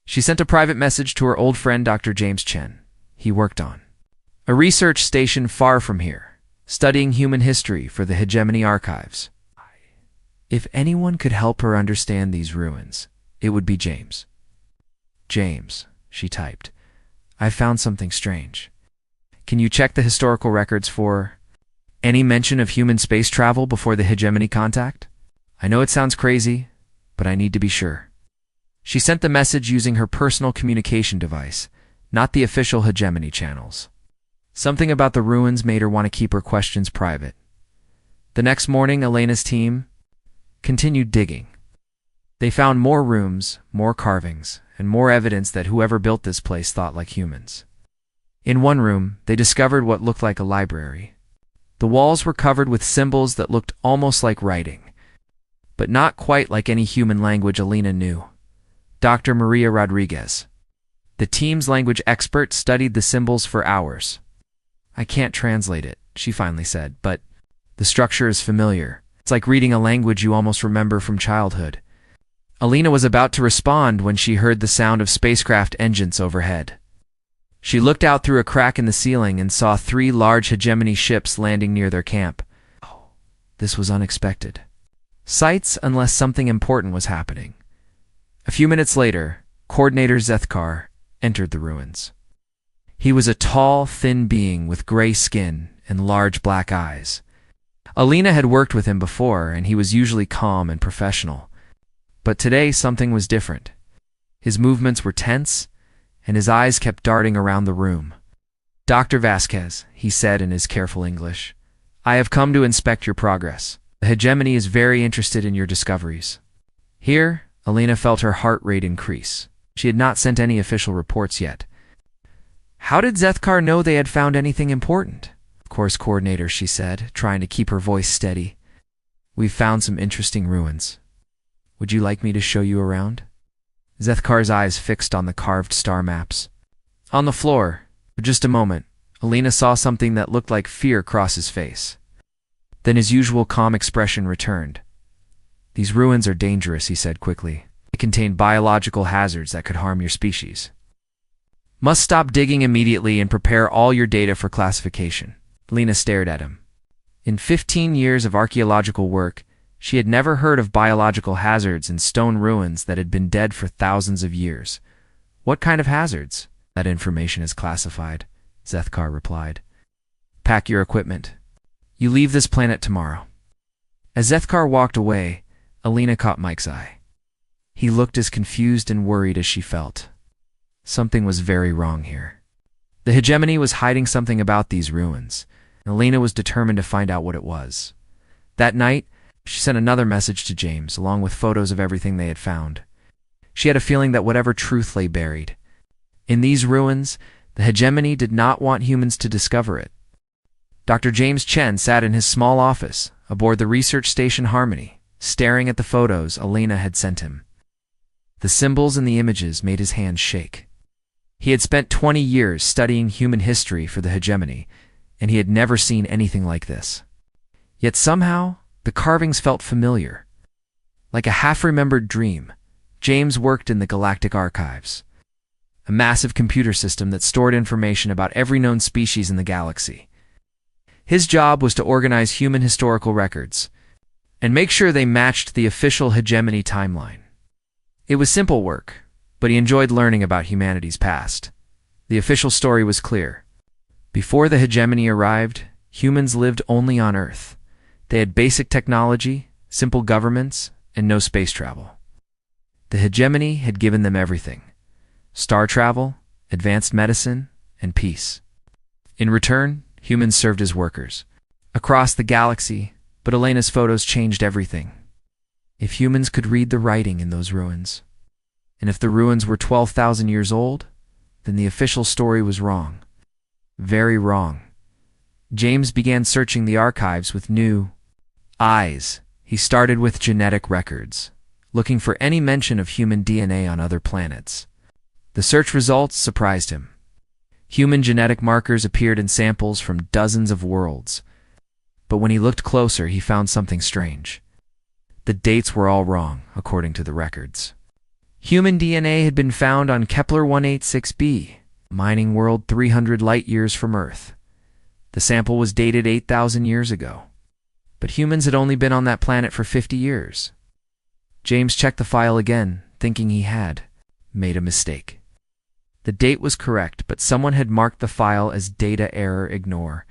she sent a private message to her old friend Dr. James Chen. He worked on a research station far from here, studying human history for the hegemony archives. If anyone could help her understand these ruins, it would be James. "James," she typed, "I found something strange. Can you check the historical records for any mention of human space travel before the hegemony contact? I know it sounds crazy, but I need to be sure." She sent the message using her personal communication device, not the official hegemony channels. Something about the ruins made her want to keep her questions private. The next morning, Elena's team continued digging. They found more rooms, more carvings, and more evidence that whoever built this place thought like humans. In one room, they discovered what looked like a library. The walls were covered with symbols that looked almost like writing, but not quite like any human language Elena knew. Dr. Maria Rodriguez, the team's language expert, studied the symbols for hours. "I can't translate it," she finally said, "but the structure is familiar. It's like reading a language you almost remember from childhood." Elena was about to respond when she heard the sound of spacecraft engines overhead. She looked out through a crack in the ceiling and saw 3 large hegemony ships landing near their camp. Oh, this was unexpected. Sights unless something important was happening. A few minutes later, Coordinator Zethkar entered the ruins. He was a tall, thin being with gray skin and large black eyes. Elena had worked with him before, and he was usually calm and professional. But today something was different. His movements were tense, and his eyes kept darting around the room. "Dr. Vasquez," he said in his careful English, "I have come to inspect your progress. The hegemony is very interested in your discoveries." Here, Elena felt her heart rate increase. She had not sent any official reports yet. How did Zethkar know they had found anything important? "Of course, Coordinator," she said, trying to keep her voice steady. "We've found some interesting ruins." Would you like me to show you around? Zethkar's eyes fixed on the carved star maps. On the floor, for just a moment, Alina saw something that looked like fear cross his face. Then his usual calm expression returned. These ruins are dangerous, he said quickly. They contain biological hazards that could harm your species. Must stop digging immediately and prepare all your data for classification. Alina stared at him. In 15 years of archaeological work, she had never heard of biological hazards in stone ruins that had been dead for thousands of years. What kind of hazards? That information is classified, Zethkar replied. Pack your equipment. You leave this planet tomorrow. As Zethkar walked away, Alina caught Mike's eye. He looked as confused and worried as she felt. Something was very wrong here. The hegemony was hiding something about these ruins, and Alina was determined to find out what it was. That night, she sent another message to James, along with photos of everything they had found. She had a feeling that whatever truth lay buried. In these ruins, the hegemony did not want humans to discover it. Dr. James Chen sat in his small office aboard the research station Harmony, staring at the photos Alina had sent him. The symbols and the images made his hands shake. He had spent 20 years studying human history for the hegemony, and he had never seen anything like this. Yet somehow, the carvings felt familiar. Like a half-remembered dream, James worked in the Galactic Archives, a massive computer system that stored information about every known species in the galaxy. His job was to organize human historical records and make sure they matched the official hegemony timeline. It was simple work, but he enjoyed learning about humanity's past. The official story was clear. Before the hegemony arrived, humans lived only on Earth. They had basic technology, simple governments, and no space travel. The hegemony had given them everything: star travel, advanced medicine, and peace. In return, humans served as workers across the galaxy, but Elena's photos changed everything. If humans could read the writing in those ruins, and if the ruins were 12,000 years old, then the official story was wrong. Very wrong. James began searching the archives with new eyes. He started with genetic records, looking for any mention of human DNA on other planets. The search results surprised him. Human genetic markers appeared in samples from dozens of worlds. But when he looked closer, he found something strange. The dates were all wrong, according to the records. Human DNA had been found on Kepler 186b, mining world 300 light-years from Earth. The sample was dated 8,000 years ago. But humans had only been on that planet for 50 years. James checked the file again, thinking he had made a mistake. The date was correct, but someone had marked the file as data error ignore.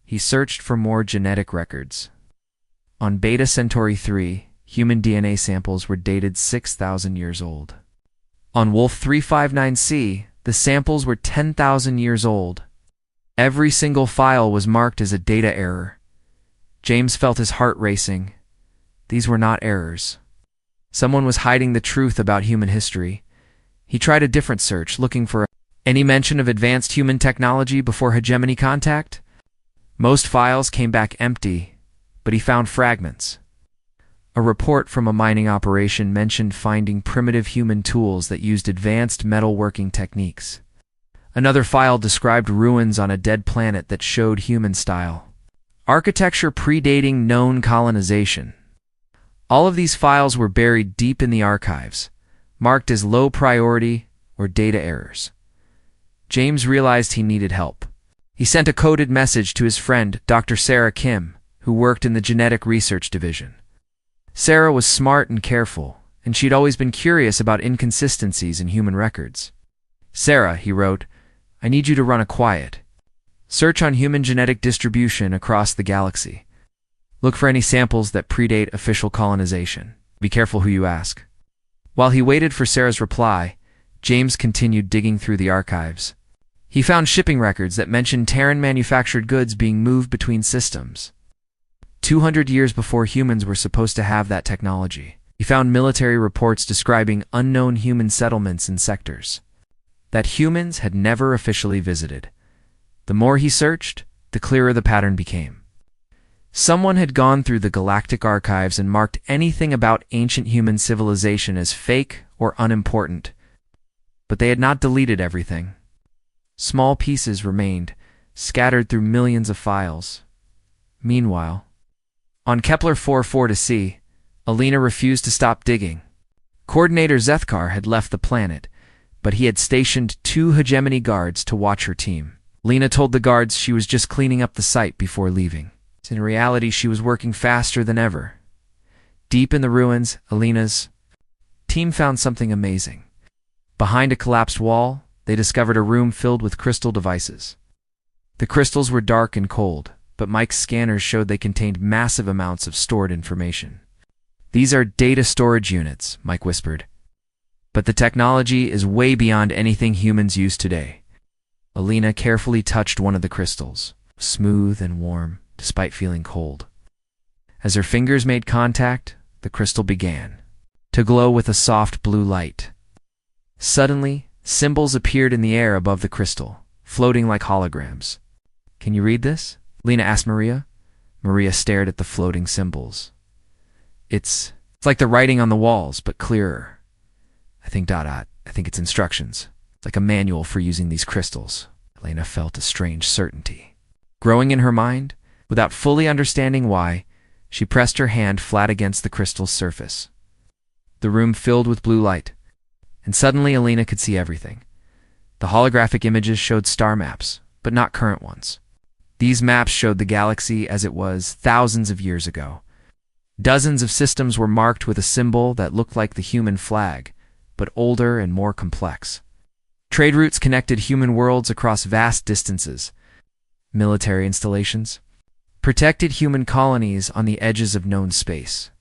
He searched for more genetic records. On Beta Centauri 3, human DNA samples were dated 6,000 years old. On Wolf 359c, the samples were 10,000 years old. Every single file was marked as a data error. James felt his heart racing. These were not errors. Someone was hiding the truth about human history. He tried a different search, looking for any mention of advanced human technology before hegemony contact. Most files came back empty, but he found fragments. A report from a mining operation mentioned finding primitive human tools that used advanced metalworking techniques. Another file described ruins on a dead planet that showed human style architecture predating known colonization. All of these files were buried deep in the archives, marked as low priority or data errors. James realized he needed help. He sent a coded message to his friend, Dr. Sarah Kim, who worked in the genetic research division. Sarah was smart and careful, and she'd always been curious about inconsistencies in human records. Sarah, he wrote, I need you to run a quiet search on human genetic distribution across the galaxy. Look for any samples that predate official colonization. Be careful who you ask. While he waited for Sarah's reply, James continued digging through the archives. He found shipping records that mentioned Terran-manufactured goods being moved between systems. 200 years before humans were supposed to have that technology. He found military reports describing unknown human settlements in sectors that humans had never officially visited. The more he searched, the clearer the pattern became. Someone had gone through the galactic archives and marked anything about ancient human civilization as fake or unimportant. But they had not deleted everything. Small pieces remained, scattered through millions of files. Meanwhile, on Kepler 440c, Alina refused to stop digging. Coordinator Zethkar had left the planet, but he had stationed 2 hegemony guards to watch her team. Lena told the guards she was just cleaning up the site before leaving. In reality, she was working faster than ever. Deep in the ruins, Alina's team found something amazing. Behind a collapsed wall, they discovered a room filled with crystal devices. The crystals were dark and cold, but Mike's scanners showed they contained massive amounts of stored information. "These are data storage units," Mike whispered. "But the technology is way beyond anything humans use today." Alina carefully touched one of the crystals, smooth and warm, despite feeling cold. As her fingers made contact, the crystal began to glow with a soft blue light. Suddenly, symbols appeared in the air above the crystal, floating like holograms. "Can you read this?" Lena asked Maria. Maria stared at the floating symbols. It's like the writing on the walls, but clearer. I think it's instructions. It's like a manual for using these crystals." Elena felt a strange certainty growing in her mind. Without fully understanding why, she pressed her hand flat against the crystal's surface. The room filled with blue light, and suddenly Alina could see everything. The holographic images showed star maps, but not current ones. These maps showed the galaxy as it was thousands of years ago. Dozens of systems were marked with a symbol that looked like the human flag, but older and more complex. Trade routes connected human worlds across vast distances. Military installations protected human colonies on the edges of known space.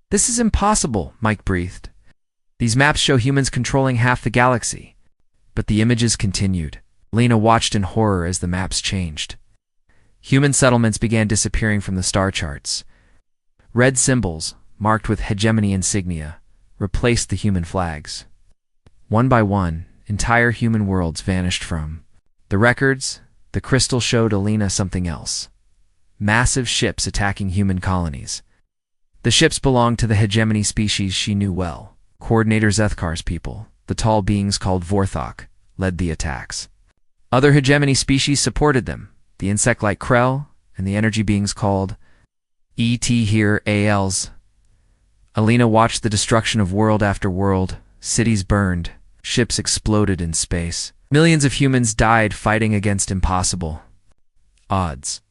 "This is impossible," Mike breathed. "These maps show humans controlling half the galaxy." But the images continued. Lena watched in horror as the maps changed. Human settlements began disappearing from the star charts. Red symbols, marked with hegemony insignia, replaced the human flags. One by one, entire human worlds vanished from the records. The crystal showed Alina something else. Massive ships attacking human colonies. The ships belonged to the hegemony species she knew well. Coordinator Zethkar's people, the tall beings called Vorthok, led the attacks. Other hegemony species supported them, the insect-like Krell and the energy beings called ET-Als. Alina watched the destruction of world after world. Cities burned, ships exploded in space. Millions of humans died fighting against impossible odds.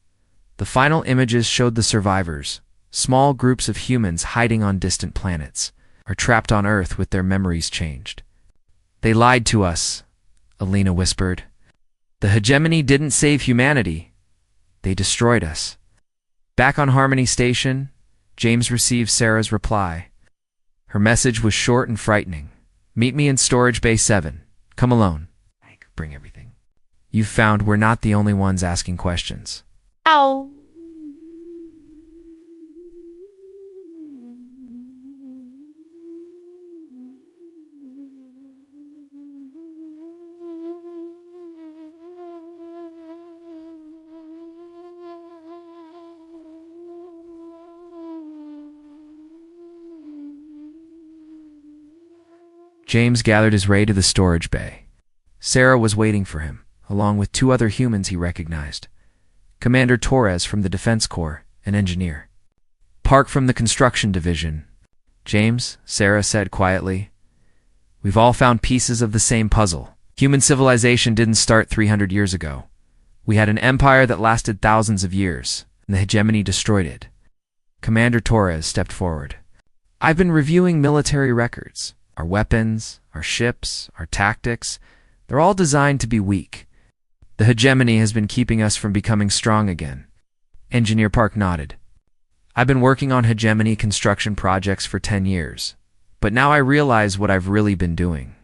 The final images showed the survivors, small groups of humans hiding on distant planets, or trapped on Earth with their memories changed. "They lied to us," Alina whispered. "The hegemony didn't save humanity. They destroyed us." Back on Harmony Station, James received Sarah's reply. Her message was short and frightening. "Meet me in Storage Bay 7. Come alone. Bring everything. You've found we're not the only ones asking questions." Ow. James gathered his way to the storage bay. Sarah was waiting for him, along with 2 other humans he recognized. Commander Torres from the Defense Corps, an engineer. Park from the Construction Division. "James," Sarah said quietly, "we've all found pieces of the same puzzle. Human civilization didn't start 300 years ago. We had an empire that lasted thousands of years, and the hegemony destroyed it." Commander Torres stepped forward. "I've been reviewing military records. Our weapons, our ships, our tactics, they're all designed to be weak. The hegemony has been keeping us from becoming strong again." Engineer Park nodded. "I've been working on hegemony construction projects for 10 years, but now I realize what I've really been doing.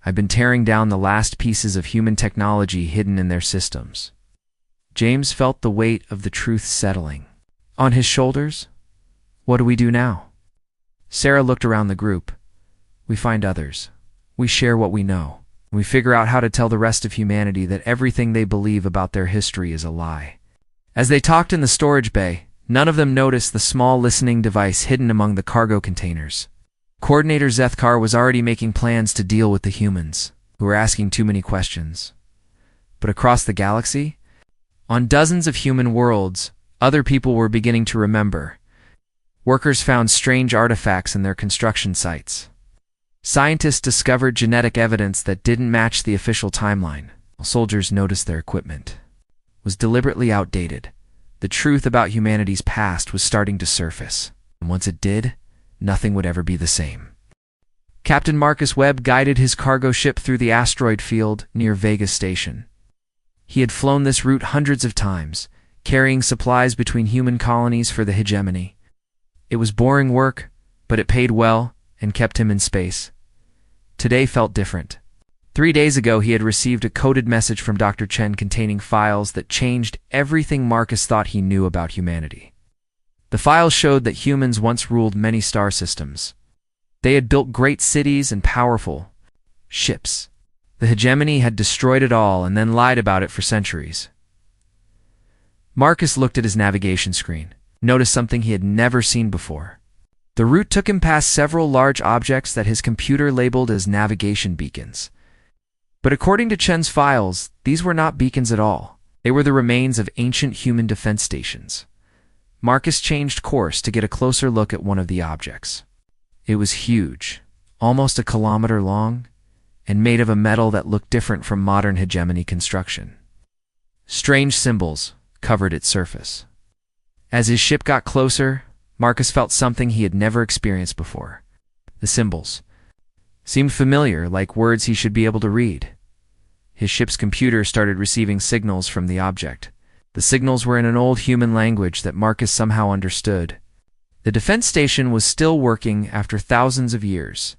I've been tearing down the last pieces of human technology hidden in their systems." James felt the weight of the truth settling on his shoulders. "What do we do now?" Sarah looked around the group. "We find others. We share what we know. We figure out how to tell the rest of humanity that everything they believe about their history is a lie." As they talked in the storage bay, None of them noticed the small listening device hidden among the cargo containers. Coordinator Zethkar was already making plans to deal with the humans, who were asking too many questions. But across the galaxy, on dozens of human worlds, other people were beginning to remember. Workers found strange artifacts in their construction sites. Scientists discovered genetic evidence that didn't match the official timeline. Soldiers noticed their equipment was deliberately outdated. The truth about humanity's past was starting to surface, and once it did, nothing would ever be the same. Captain Marcus Webb guided his cargo ship through the asteroid field near Vega Station. He had flown this route hundreds of times, carrying supplies between human colonies for the hegemony. It was boring work, but it paid well and kept him in space. Today felt different. 3 days ago, he had received a coded message from Dr. Chen containing files that changed everything Marcus thought he knew about humanity. The files showed that humans once ruled many star systems. They had built great cities and powerful ships. The hegemony had destroyed it all and then lied about it for centuries. Marcus looked at his navigation screen, noticed something he had never seen before. The route took him past several large objects that his computer labeled as navigation beacons. But according to Chen's files, these were not beacons at all. They were the remains of ancient human defense stations. Marcus changed course to get a closer look at one of the objects. It was huge, almost a kilometer long, and made of a metal that looked different from modern hegemony construction. Strange symbols covered its surface. As his ship got closer, Marcus felt something he had never experienced before. The symbols seemed familiar, like words he should be able to read. His ship's computer started receiving signals from the object. The signals were in an old human language that Marcus somehow understood. The defense station was still working after thousands of years,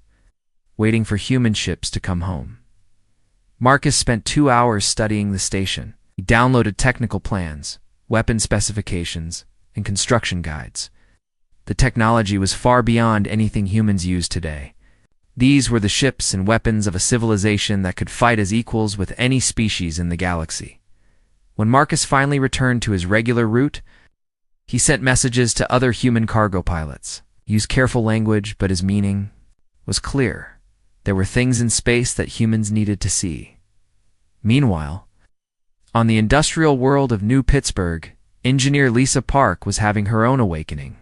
waiting for human ships to come home. Marcus spent 2 hours studying the station. He downloaded technical plans, weapon specifications, and construction guides. The technology was far beyond anything humans use today. These were the ships and weapons of a civilization that could fight as equals with any species in the galaxy. When Marcus finally returned to his regular route, he sent messages to other human cargo pilots. He used careful language, but his meaning was clear. There were things in space that humans needed to see. Meanwhile, on the industrial world of New Pittsburgh, engineer Lisa Park was having her own awakening.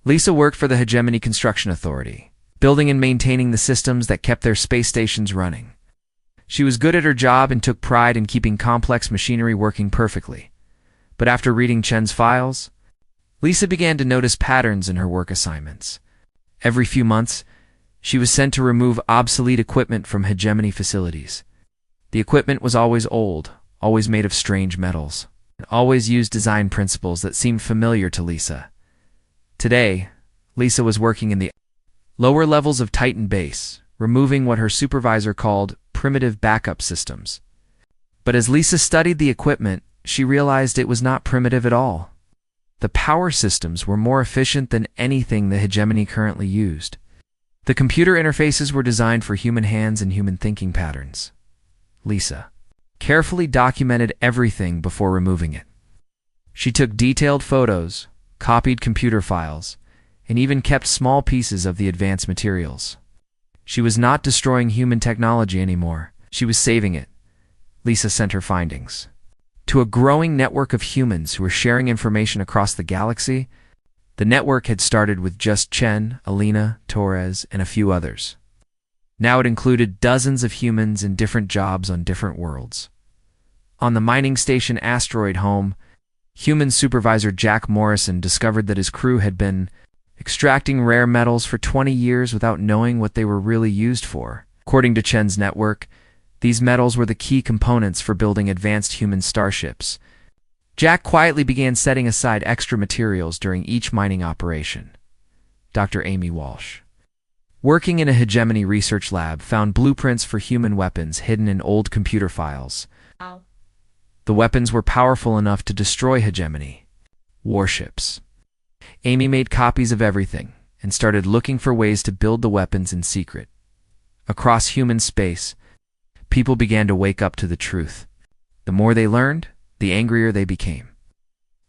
Lisa worked for the Hegemony Construction Authority, building and maintaining the systems that kept their space stations running. She was good at her job and took pride in keeping complex machinery working perfectly. But after reading Chen's files, Lisa began to notice patterns in her work assignments. Every few months, she was sent to remove obsolete equipment from hegemony facilities. The equipment was always old, always made of strange metals, and always used design principles that seemed familiar to Lisa. Today, Lisa was working in the lower levels of Titan Base, removing what her supervisor called primitive backup systems. But as Lisa studied the equipment, she realized it was not primitive at all. The power systems were more efficient than anything the hegemony currently used. The computer interfaces were designed for human hands and human thinking patterns. Lisa carefully documented everything before removing it. She took detailed photos, copied computer files, and even kept small pieces of the advanced materials. She was not destroying human technology anymore. She was saving it. Lisa sent her findings to a growing network of humans who were sharing information across the galaxy. The network had started with just Chen, Alina, Torres, and a few others. Now it included dozens of humans in different jobs on different worlds. On the mining station Asteroid Home, human supervisor Jack Morrison discovered that his crew had been extracting rare metals for 20 years without knowing what they were really used for. According to Chen's network, these metals were the key components for building advanced human starships. Jack quietly began setting aside extra materials during each mining operation. Dr. Amy Walsh, working in a hegemony research lab, found blueprints for human weapons hidden in old computer files. Wow. The weapons were powerful enough to destroy hegemony warships. Amy made copies of everything and started looking for ways to build the weapons in secret. Across human space, people began to wake up to the truth. The more they learned, the angrier they became.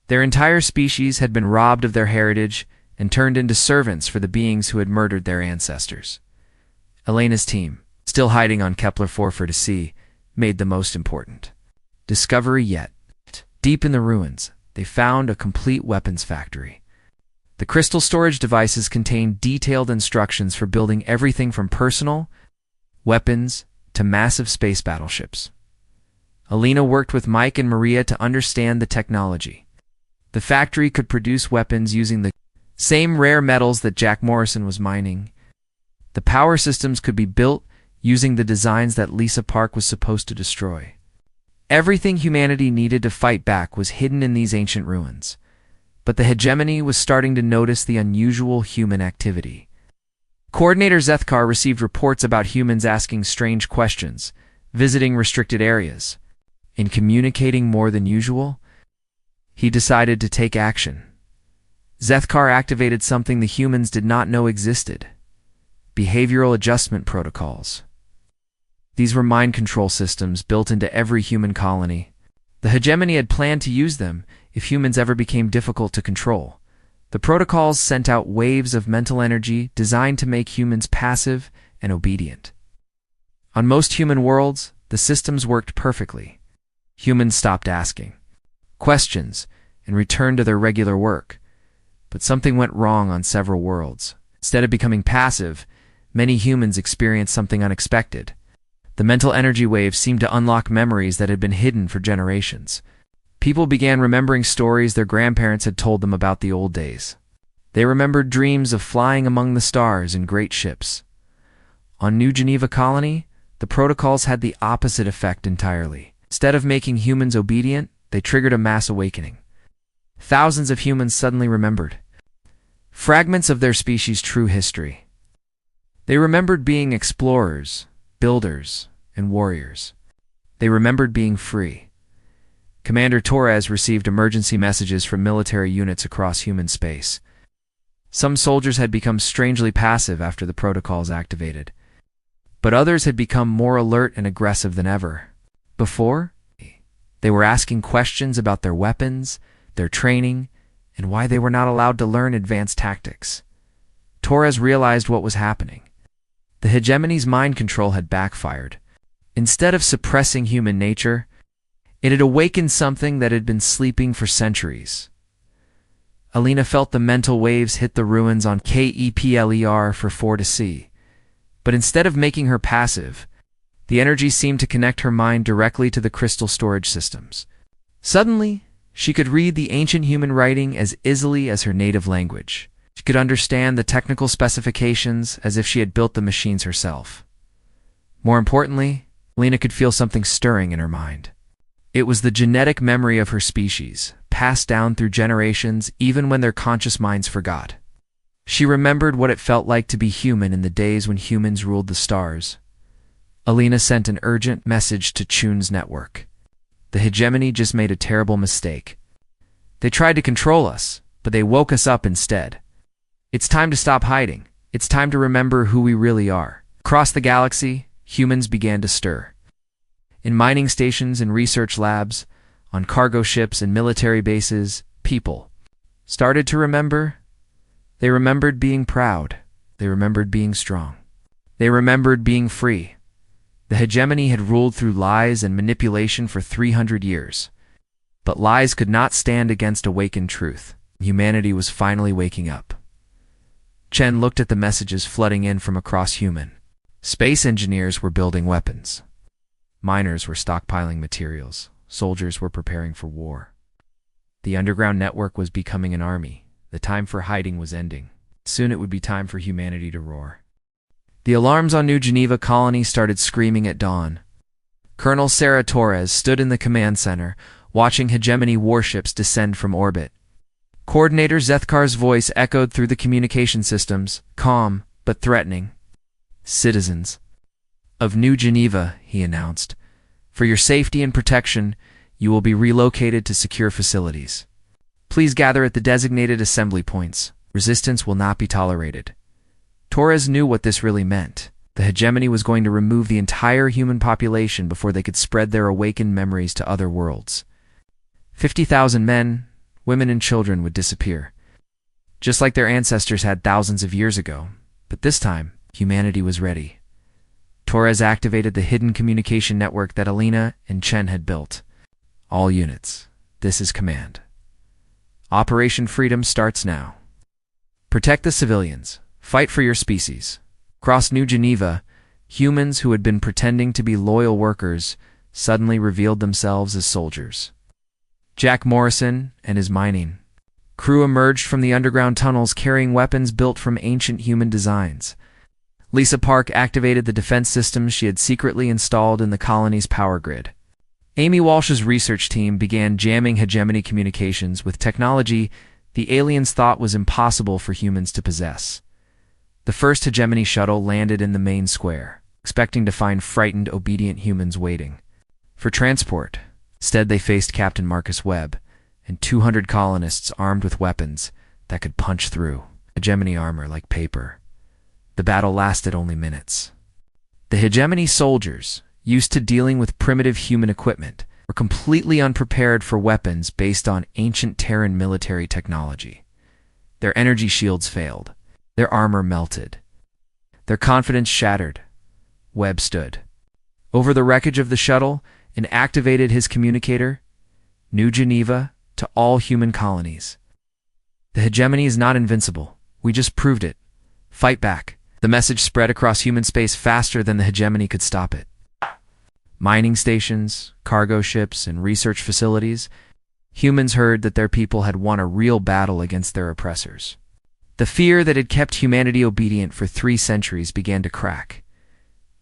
Their entire species had been robbed of their heritage and turned into servants for the beings who had murdered their ancestors. Elena's team, still hiding on Kepler-4 made the most important discovery yet. Deep in the ruins, they found a complete weapons factory. The crystal storage devices contained detailed instructions for building everything from personal weapons to massive space battleships. Elena worked with Mike and Maria to understand the technology. The factory could produce weapons using the same rare metals that Jack Morrison was mining. The power systems could be built using the designs that Lisa Park was supposed to destroy. Everything humanity needed to fight back was hidden in these ancient ruins. But the hegemony was starting to notice the unusual human activity. Coordinator Zethkar received reports about humans asking strange questions, visiting restricted areas, and communicating more than usual. He decided to take action. Zethkar activated something the humans did not know existed: behavioral adjustment protocols. These were mind control systems built into every human colony. The hegemony had planned to use them if humans ever became difficult to control. The protocols sent out waves of mental energy designed to make humans passive and obedient. On most human worlds, the systems worked perfectly. Humans stopped asking questions and returned to their regular work. But something went wrong on several worlds. Instead of becoming passive, many humans experienced something unexpected. The mental energy waves seemed to unlock memories that had been hidden for generations. People began remembering stories their grandparents had told them about the old days. They remembered dreams of flying among the stars in great ships. On New Geneva Colony, the protocols had the opposite effect entirely. Instead of making humans obedient, they triggered a mass awakening. Thousands of humans suddenly remembered fragments of their species' true history. They remembered being explorers, builders, and warriors. They remembered being free. Commander Torres received emergency messages from military units across human space. Some soldiers had become strangely passive after the protocols activated, but others had become more alert and aggressive than ever. Before, they were asking questions about their weapons, their training, and why they were not allowed to learn advanced tactics. Torres realized what was happening. The hegemony's mind control had backfired. Instead of suppressing human nature, it had awakened something that had been sleeping for centuries. Elena felt the mental waves hit the ruins on Kepler-4, but instead of making her passive, the energy seemed to connect her mind directly to the crystal storage systems. Suddenly, she could read the ancient human writing as easily as her native language. She could understand the technical specifications as if she had built the machines herself. More importantly, Lena could feel something stirring in her mind. It was the genetic memory of her species, passed down through generations even when their conscious minds forgot. She remembered what it felt like to be human in the days when humans ruled the stars. Elena sent an urgent message to Chun's network. The hegemony just made a terrible mistake. They tried to control us, but they woke us up instead. It's time to stop hiding. It's time to remember who we really are. Across the galaxy, humans began to stir. In mining stations and research labs, on cargo ships and military bases, people started to remember. They remembered being proud. They remembered being strong. They remembered being free. The hegemony had ruled through lies and manipulation for 300 years. But lies could not stand against awakened truth. Humanity was finally waking up. Chen looked at the messages flooding in from across human. Space engineers were building weapons. Miners were stockpiling materials. Soldiers were preparing for war. The underground network was becoming an army. The time for hiding was ending. Soon it would be time for humanity to roar. The alarms on New Geneva Colony started screaming at dawn. Colonel Sarah Torres stood in the command center, watching hegemony warships descend from orbit. Coordinator Zethkar's voice echoed through the communication systems, calm but threatening. "Citizens of New Geneva," he announced, "for your safety and protection, you will be relocated to secure facilities. Please gather at the designated assembly points. Resistance will not be tolerated." Torres knew what this really meant. The hegemony was going to remove the entire human population before they could spread their awakened memories to other worlds. 50,000 men women and children would disappear, just like their ancestors had thousands of years ago. But this time, humanity was ready. Torres activated the hidden communication network that Alina and Chen had built. All units, this is command. Operation Freedom starts now. Protect the civilians. Fight for your species. Across New Geneva, humans who had been pretending to be loyal workers suddenly revealed themselves as soldiers. Jack Morrison and his mining crew emerged from the underground tunnels carrying weapons built from ancient human designs. Lisa Park activated the defense systems she had secretly installed in the colony's power grid. Amy Walsh's research team began jamming hegemony communications with technology the aliens thought was impossible for humans to possess. The first hegemony shuttle landed in the main square, expecting to find frightened, obedient humans waiting for transport. Instead, they faced Captain Marcus Webb and 200 colonists armed with weapons that could punch through hegemony armor like paper. The battle lasted only minutes. The hegemony soldiers, used to dealing with primitive human equipment, were completely unprepared for weapons based on ancient Terran military technology. Their energy shields failed. Their armor melted. Their confidence shattered. Webb stood over the wreckage of the shuttle and activated his communicator, New Geneva, to all human colonies. The hegemony is not invincible. We just proved it. Fight back. The message spread across human space faster than the hegemony could stop it. Mining stations, cargo ships, and research facilities, humans heard that their people had won a real battle against their oppressors. The fear that had kept humanity obedient for 3 centuries began to crack.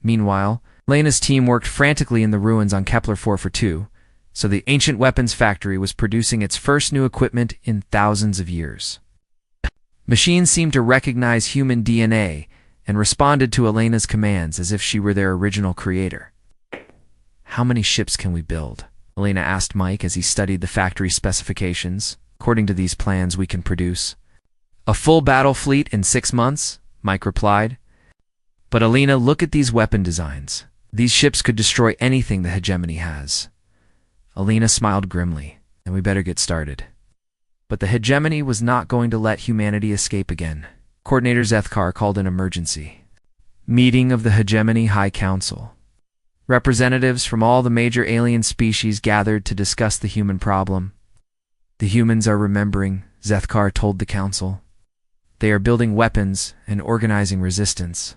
Meanwhile, Lena's team worked frantically in the ruins on Kepler 442, so the ancient weapons factory was producing its first new equipment in thousands of years. Machines seemed to recognize human DNA and responded to Elena's commands as if she were their original creator. "How many ships can we build?" Elena asked Mike as he studied the factory specifications. "According to these plans, we can produce a full battle fleet in 6 months," Mike replied. "But Elena, look at these weapon designs. These ships could destroy anything the hegemony has." Elena smiled grimly. "Then we better get started." But the hegemony was not going to let humanity escape again. Coordinator Zethkar called an emergency meeting of the Hegemony High Council. Representatives from all the major alien species gathered to discuss the human problem. "The humans are remembering," Zethkar told the council. "They are building weapons and organizing resistance.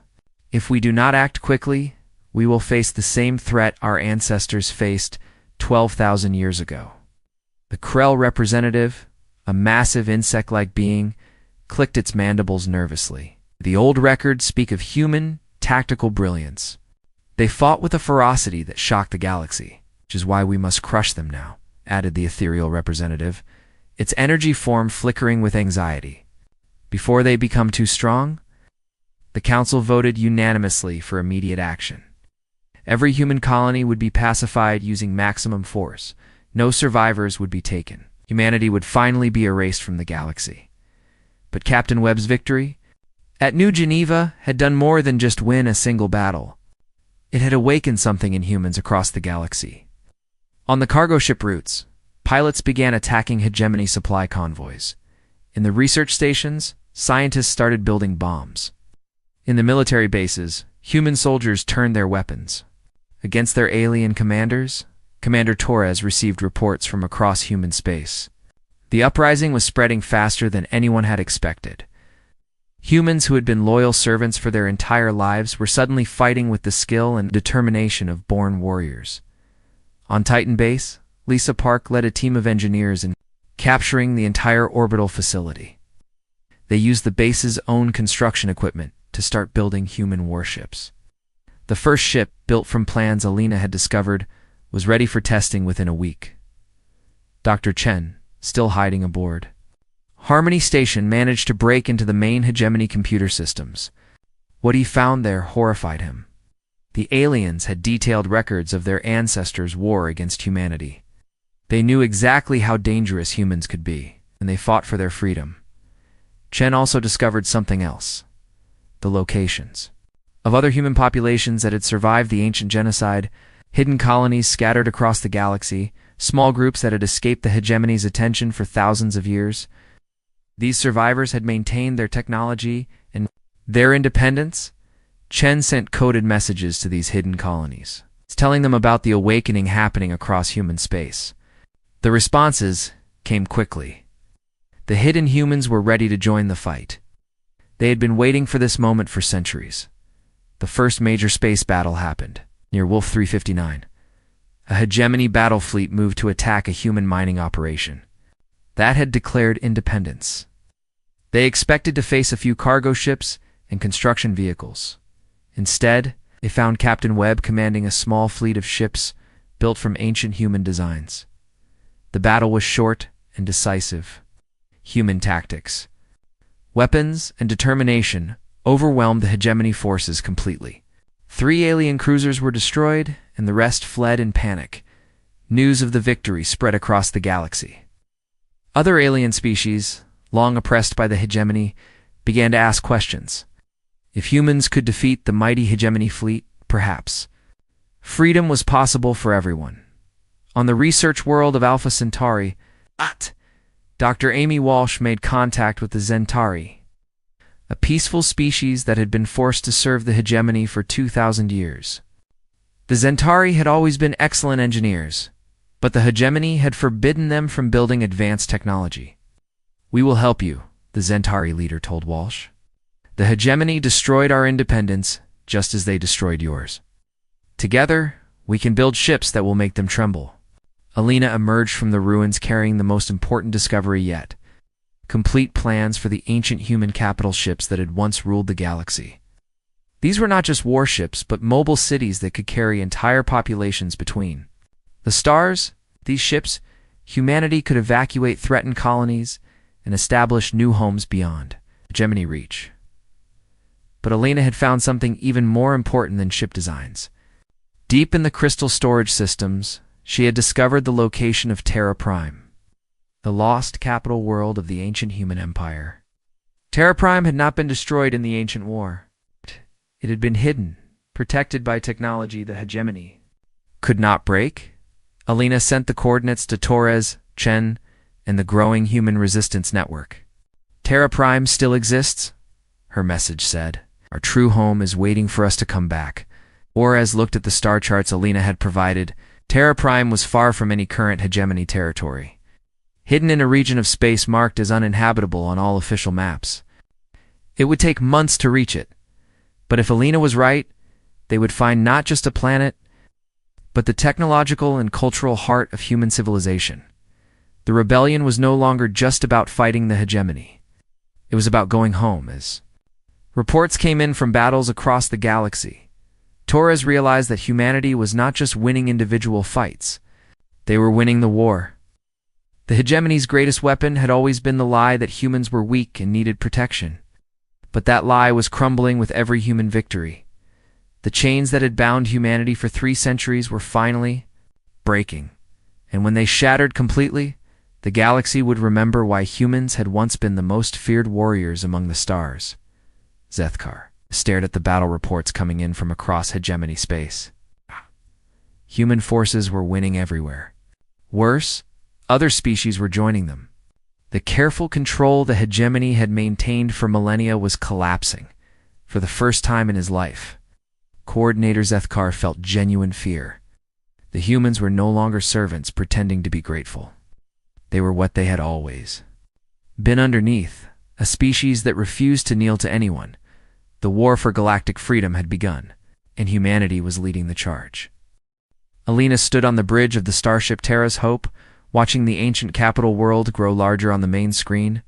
If we do not act quickly, we will face the same threat our ancestors faced 12,000 years ago." The Krell representative, a massive insect-like being, clicked its mandibles nervously. The old records speak of human, tactical brilliance. They fought with a ferocity that shocked the galaxy, which is why we must crush them now, added the ethereal representative, its energy form flickering with anxiety. Before they become too strong, the council voted unanimously for immediate action. Every human colony would be pacified using maximum force. No survivors would be taken. Humanity would finally be erased from the galaxy. But Captain Webb's victory at New Geneva had done more than just win a single battle. It had awakened something in humans across the galaxy. On the cargo ship routes, pilots began attacking hegemony supply convoys. In the research stations, scientists started building bombs. In the military bases, human soldiers turned their weapons. Against their alien commanders, Commander Torres received reports from across human space. The uprising was spreading faster than anyone had expected. Humans who had been loyal servants for their entire lives were suddenly fighting with the skill and determination of born warriors. On Titan Base, Lisa Park led a team of engineers in capturing the entire orbital facility. They used the base's own construction equipment to start building human warships. The first ship, built from plans Alina had discovered, was ready for testing within a week. Dr. Chen, still hiding aboard. Harmony Station managed to break into the main hegemony computer systems. What he found there horrified him. The aliens had detailed records of their ancestors' war against humanity. They knew exactly how dangerous humans could be, and they fought for their freedom. Chen also discovered something else: the locations of other human populations that had survived the ancient genocide, hidden colonies scattered across the galaxy, small groups that had escaped the hegemony's attention for thousands of years. These survivors had maintained their technology and their independence. Chen sent coded messages to these hidden colonies, telling them about the awakening happening across human space. The responses came quickly. The hidden humans were ready to join the fight. They had been waiting for this moment for centuries. The first major space battle happened, near Wolf 359. A hegemony battle fleet moved to attack a human mining operation that had declared independence. They expected to face a few cargo ships and construction vehicles. Instead, they found Captain Webb commanding a small fleet of ships built from ancient human designs. The battle was short and decisive. Human tactics, weapons, and determination overwhelmed the hegemony forces completely. 3 alien cruisers were destroyed, and the rest fled in panic. News of the victory spread across the galaxy. Other alien species, long oppressed by the hegemony, began to ask questions. If humans could defeat the mighty hegemony fleet, perhaps freedom was possible for everyone. On the research world of Alpha Centauri, Dr. Amy Walsh made contact with the Zentari, a peaceful species that had been forced to serve the hegemony for 2,000 years. The Zentari had always been excellent engineers, but the hegemony had forbidden them from building advanced technology. "We will help you," the Zentari leader told Walsh. "The hegemony destroyed our independence just as they destroyed yours. Together, we can build ships that will make them tremble." Alina emerged from the ruins carrying the most important discovery yet: complete plans for the ancient human capital ships that had once ruled the galaxy. These were not just warships, but mobile cities that could carry entire populations between the stars. These ships, humanity could evacuate threatened colonies and establish new homes beyond hegemony reach. But Alina had found something even more important than ship designs. Deep in the crystal storage systems, she had discovered the location of Terra Prime, the lost capital world of the ancient human empire. Terra Prime had not been destroyed in the ancient war. It had been hidden, protected by technology the hegemony could not break. Alina sent the coordinates to Torres, Chen, and the growing human resistance network. "Terra Prime still exists," her message said. "Our true home is waiting for us to come back." Torres looked at the star charts Alina had provided. Terra Prime was far from any current hegemony territory, hidden in a region of space marked as uninhabitable on all official maps. It would take months to reach it, but if Alina was right, they would find not just a planet, but the technological and cultural heart of human civilization. The rebellion was no longer just about fighting the hegemony. It was about going home. As reports came in from battles across the galaxy, Torres realized that humanity was not just winning individual fights. They were winning the war. The hegemony's greatest weapon had always been the lie that humans were weak and needed protection. But that lie was crumbling with every human victory. The chains that had bound humanity for 3 centuries were finally breaking. And when they shattered completely, the galaxy would remember why humans had once been the most feared warriors among the stars. Zethkar stared at the battle reports coming in from across hegemony space. Human forces were winning everywhere. Worse, other species were joining them. The careful control the hegemony had maintained for millennia was collapsing, for the first time in his life. Coordinator Zethkar felt genuine fear. The humans were no longer servants pretending to be grateful. They were what they had always been underneath, a species that refused to kneel to anyone. The war for galactic freedom had begun, and humanity was leading the charge. Alina stood on the bridge of the starship Terra's Hope, watching the ancient capital world grow larger on the main screen.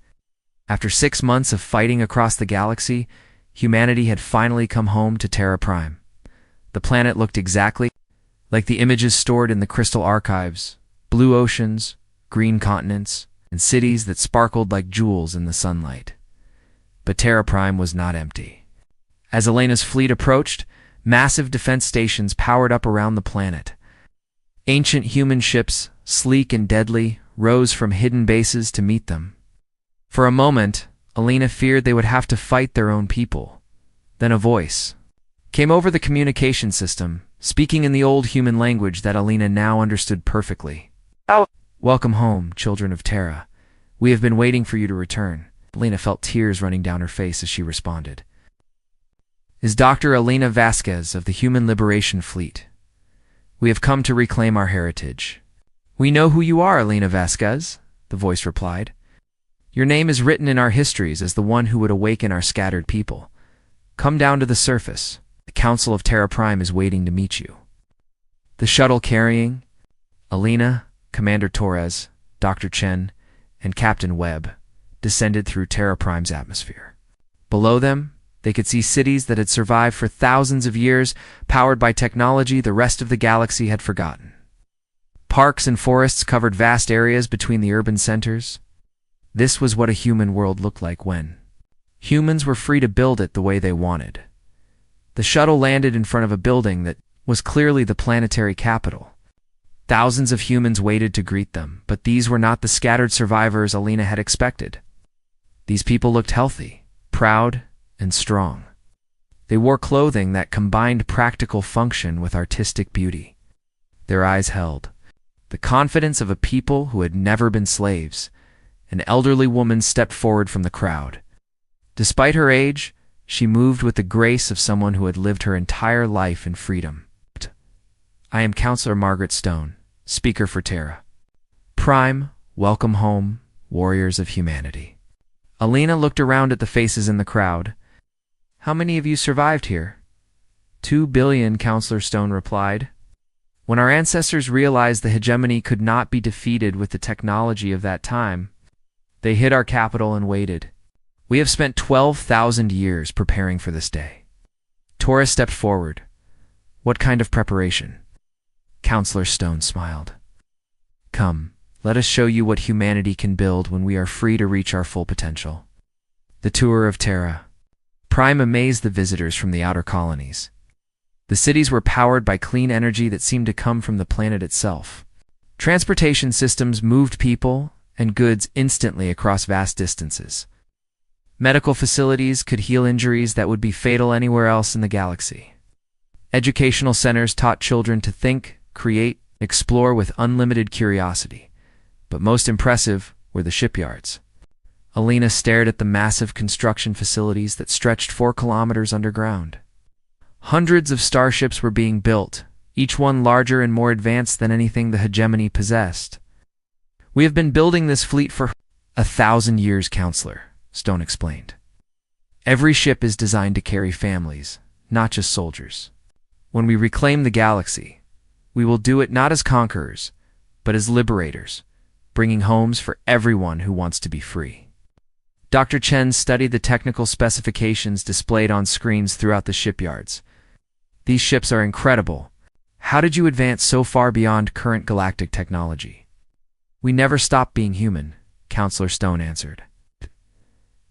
After 6 months of fighting across the galaxy, humanity had finally come home to Terra Prime. The planet looked exactly like the images stored in the crystal archives: blue oceans, green continents, and cities that sparkled like jewels in the sunlight. But Terra Prime was not empty. As Alina's fleet approached, massive defense stations powered up around the planet. Ancient human ships, sleek and deadly, rose from hidden bases to meet them. For a moment, Alina feared they would have to fight their own people. Then a voice came over the communication system, speaking in the old human language that Alina now understood perfectly. Welcome home, children of Terra. We have been waiting for you to return. Elena felt tears running down her face as she responded. Is Dr. Elena Vasquez of the Human Liberation Fleet. We have come to reclaim our heritage. We know who you are, Elena Vasquez, the voice replied. Your name is written in our histories as the one who would awaken our scattered people. Come down to the surface. The Council of Terra Prime is waiting to meet you. The shuttle carrying Elena, Commander Torres, Dr. Chen, and Captain Webb descended through Terra Prime's atmosphere. Below them, they could see cities that had survived for thousands of years, powered by technology the rest of the galaxy had forgotten. Parks and forests covered vast areas between the urban centers. This was what a human world looked like when humans were free to build it the way they wanted. The shuttle landed in front of a building that was clearly the planetary capital. Thousands of humans waited to greet them, but these were not the scattered survivors Elena had expected. These people looked healthy, proud, and strong. They wore clothing that combined practical function with artistic beauty. Their eyes held the confidence of a people who had never been slaves. An elderly woman stepped forward from the crowd. Despite her age, she moved with the grace of someone who had lived her entire life in freedom. I am Counselor Margaret Stone, Speaker for Terra Prime. Welcome home, warriors of humanity. Elena looked around at the faces in the crowd. How many of you survived here? 2 billion, Counselor Stone replied. When our ancestors realized the hegemony could not be defeated with the technology of that time, they hid our capital and waited. We have spent 12,000 years preparing for this day. Torres stepped forward. What kind of preparation? Counselor Stone smiled. Come, let us show you what humanity can build when we are free to reach our full potential. The tour of Terra Prime amazed the visitors from the outer colonies. The cities were powered by clean energy that seemed to come from the planet itself. Transportation systems moved people and goods instantly across vast distances. Medical facilities could heal injuries that would be fatal anywhere else in the galaxy. Educational centers taught children to think, create, explore with unlimited curiosity. But most impressive were the shipyards. Elena stared at the massive construction facilities that stretched 4 kilometers underground. Hundreds of starships were being built, each one larger and more advanced than anything the hegemony possessed. We have been building this fleet for 1,000 years, Counselor, Stone explained. Every ship is designed to carry families, not just soldiers. When we reclaim the galaxy, we will do it not as conquerors, but as liberators, bringing homes for everyone who wants to be free. Dr. Chen studied the technical specifications displayed on screens throughout the shipyards. These ships are incredible. How did you advance so far beyond current galactic technology? We never stopped being human, Counselor Stone answered.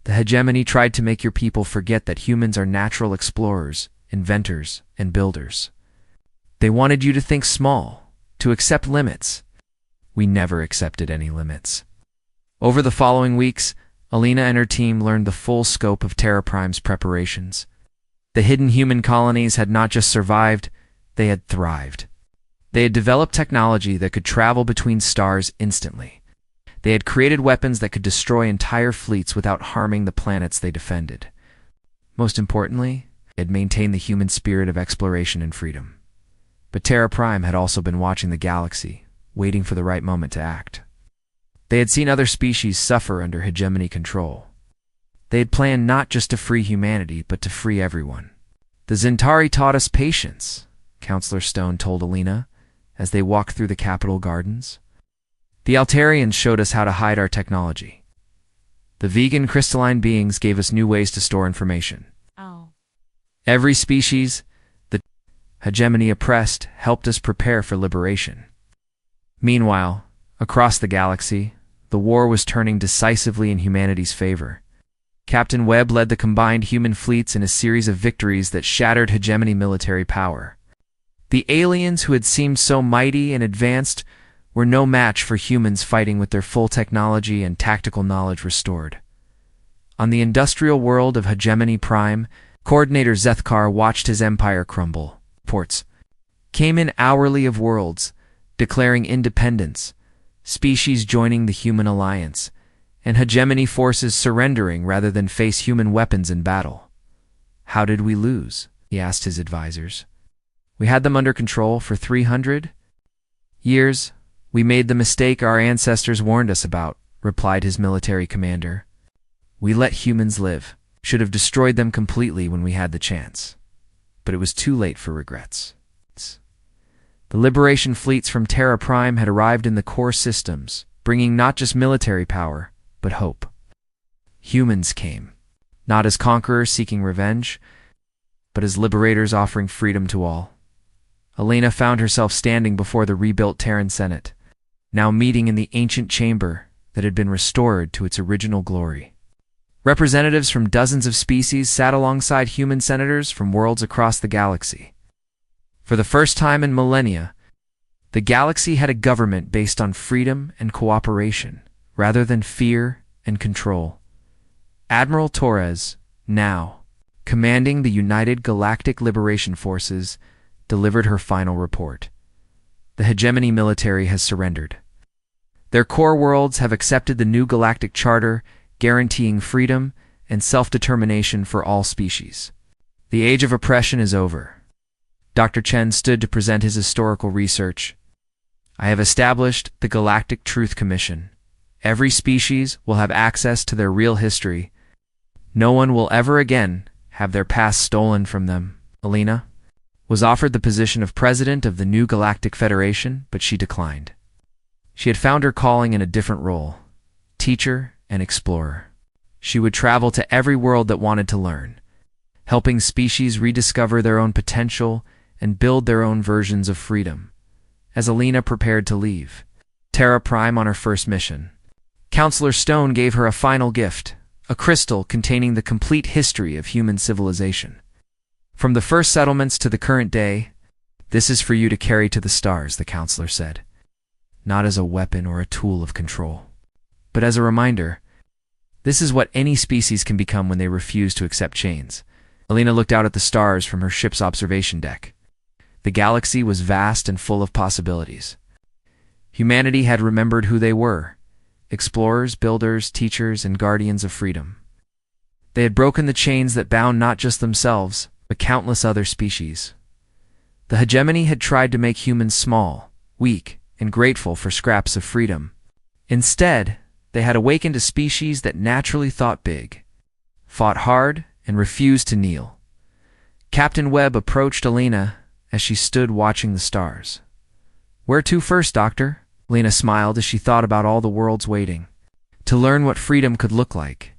The hegemony tried to make your people forget that humans are natural explorers, inventors, and builders. They wanted you to think small, to accept limits. We never accepted any limits. Over the following weeks, Elena and her team learned the full scope of Terra Prime's preparations. The hidden human colonies had not just survived, they had thrived. They had developed technology that could travel between stars instantly. They had created weapons that could destroy entire fleets without harming the planets they defended. Most importantly, they had maintained the human spirit of exploration and freedom. But Terra Prime had also been watching the galaxy, waiting for the right moment to act. They had seen other species suffer under hegemony control. They had planned not just to free humanity, but to free everyone. The Zentari taught us patience, Counselor Stone told Elena, as they walked through the Capitol gardens. The Altarians showed us how to hide our technology. The vegan crystalline beings gave us new ways to store information. Every species the hegemony oppressed helped us prepare for liberation. Meanwhile, across the galaxy, the war was turning decisively in humanity's favor. Captain Webb led the combined human fleets in a series of victories that shattered hegemony military power. The aliens who had seemed so mighty and advanced were no match for humans fighting with their full technology and tactical knowledge restored. On the industrial world of Hegemony Prime, Coordinator Zethkar watched his empire crumble. Ports came in hourly of worlds, declaring independence, species joining the human alliance, and hegemony forces surrendering rather than face human weapons in battle. How did we lose? He asked his advisors. We had them under control for 300 years. We made the mistake our ancestors warned us about, replied his military commander. We let humans live. Should have destroyed them completely when we had the chance. But it was too late for regrets. The liberation fleets from Terra Prime had arrived in the core systems, bringing not just military power, but hope. Humans came, not as conquerors seeking revenge, but as liberators offering freedom to all. Elena found herself standing before the rebuilt Terran Senate, now meeting in the ancient chamber that had been restored to its original glory. Representatives from dozens of species sat alongside human senators from worlds across the galaxy. For the first time in millennia, the galaxy had a government based on freedom and cooperation, rather than fear and control. Admiral Torres, now commanding the United Galactic Liberation Forces, delivered her final report. The hegemony military has surrendered. Their core worlds have accepted the new galactic charter, guaranteeing freedom and self-determination for all species. The age of oppression is over. Dr. Chen stood to present his historical research. I have established the Galactic Truth Commission. Every species will have access to their real history. No one will ever again have their past stolen from them. Elena was offered the position of president of the new Galactic Federation, but she declined. She had found her calling in a different role, teacher and explorer. She would travel to every world that wanted to learn, helping species rediscover their own potential and build their own versions of freedom. As Elena prepared to leave Terra Prime on her first mission, Counselor Stone gave her a final gift, a crystal containing the complete history of human civilization. From the first settlements to the current day, this is for you to carry to the stars, the counselor said. Not as a weapon or a tool of control, but as a reminder. This is what any species can become when they refuse to accept chains. Elena looked out at the stars from her ship's observation deck. The galaxy was vast and full of possibilities. Humanity had remembered who they were: explorers, builders, teachers, and guardians of freedom. They had broken the chains that bound not just themselves, but countless other species. The hegemony had tried to make humans small, weak, and grateful for scraps of freedom. Instead, they had awakened a species that naturally thought big, fought hard, and refused to kneel. Captain Webb approached Elena as she stood watching the stars. Where to first, Doctor? Elena smiled as she thought about all the worlds waiting to learn what freedom could look like.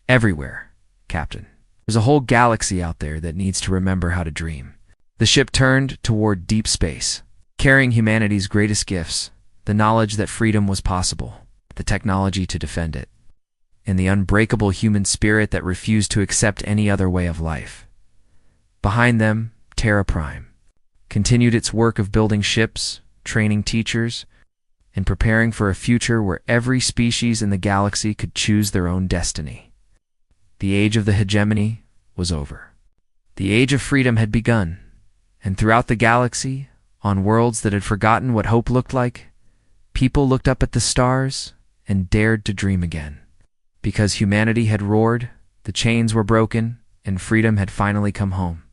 Everywhere, Captain. There's a whole galaxy out there that needs to remember how to dream. The ship turned toward deep space, carrying humanity's greatest gifts, the knowledge that freedom was possible, the technology to defend it, and the unbreakable human spirit that refused to accept any other way of life. Behind them, Terra Prime continued its work of building ships, training teachers, and preparing for a future where every species in the galaxy could choose their own destiny. The age of the hegemony was over. The age of freedom had begun, and throughout the galaxy, on worlds that had forgotten what hope looked like, people looked up at the stars and dared to dream again. Because humanity had roared, the chains were broken, and freedom had finally come home.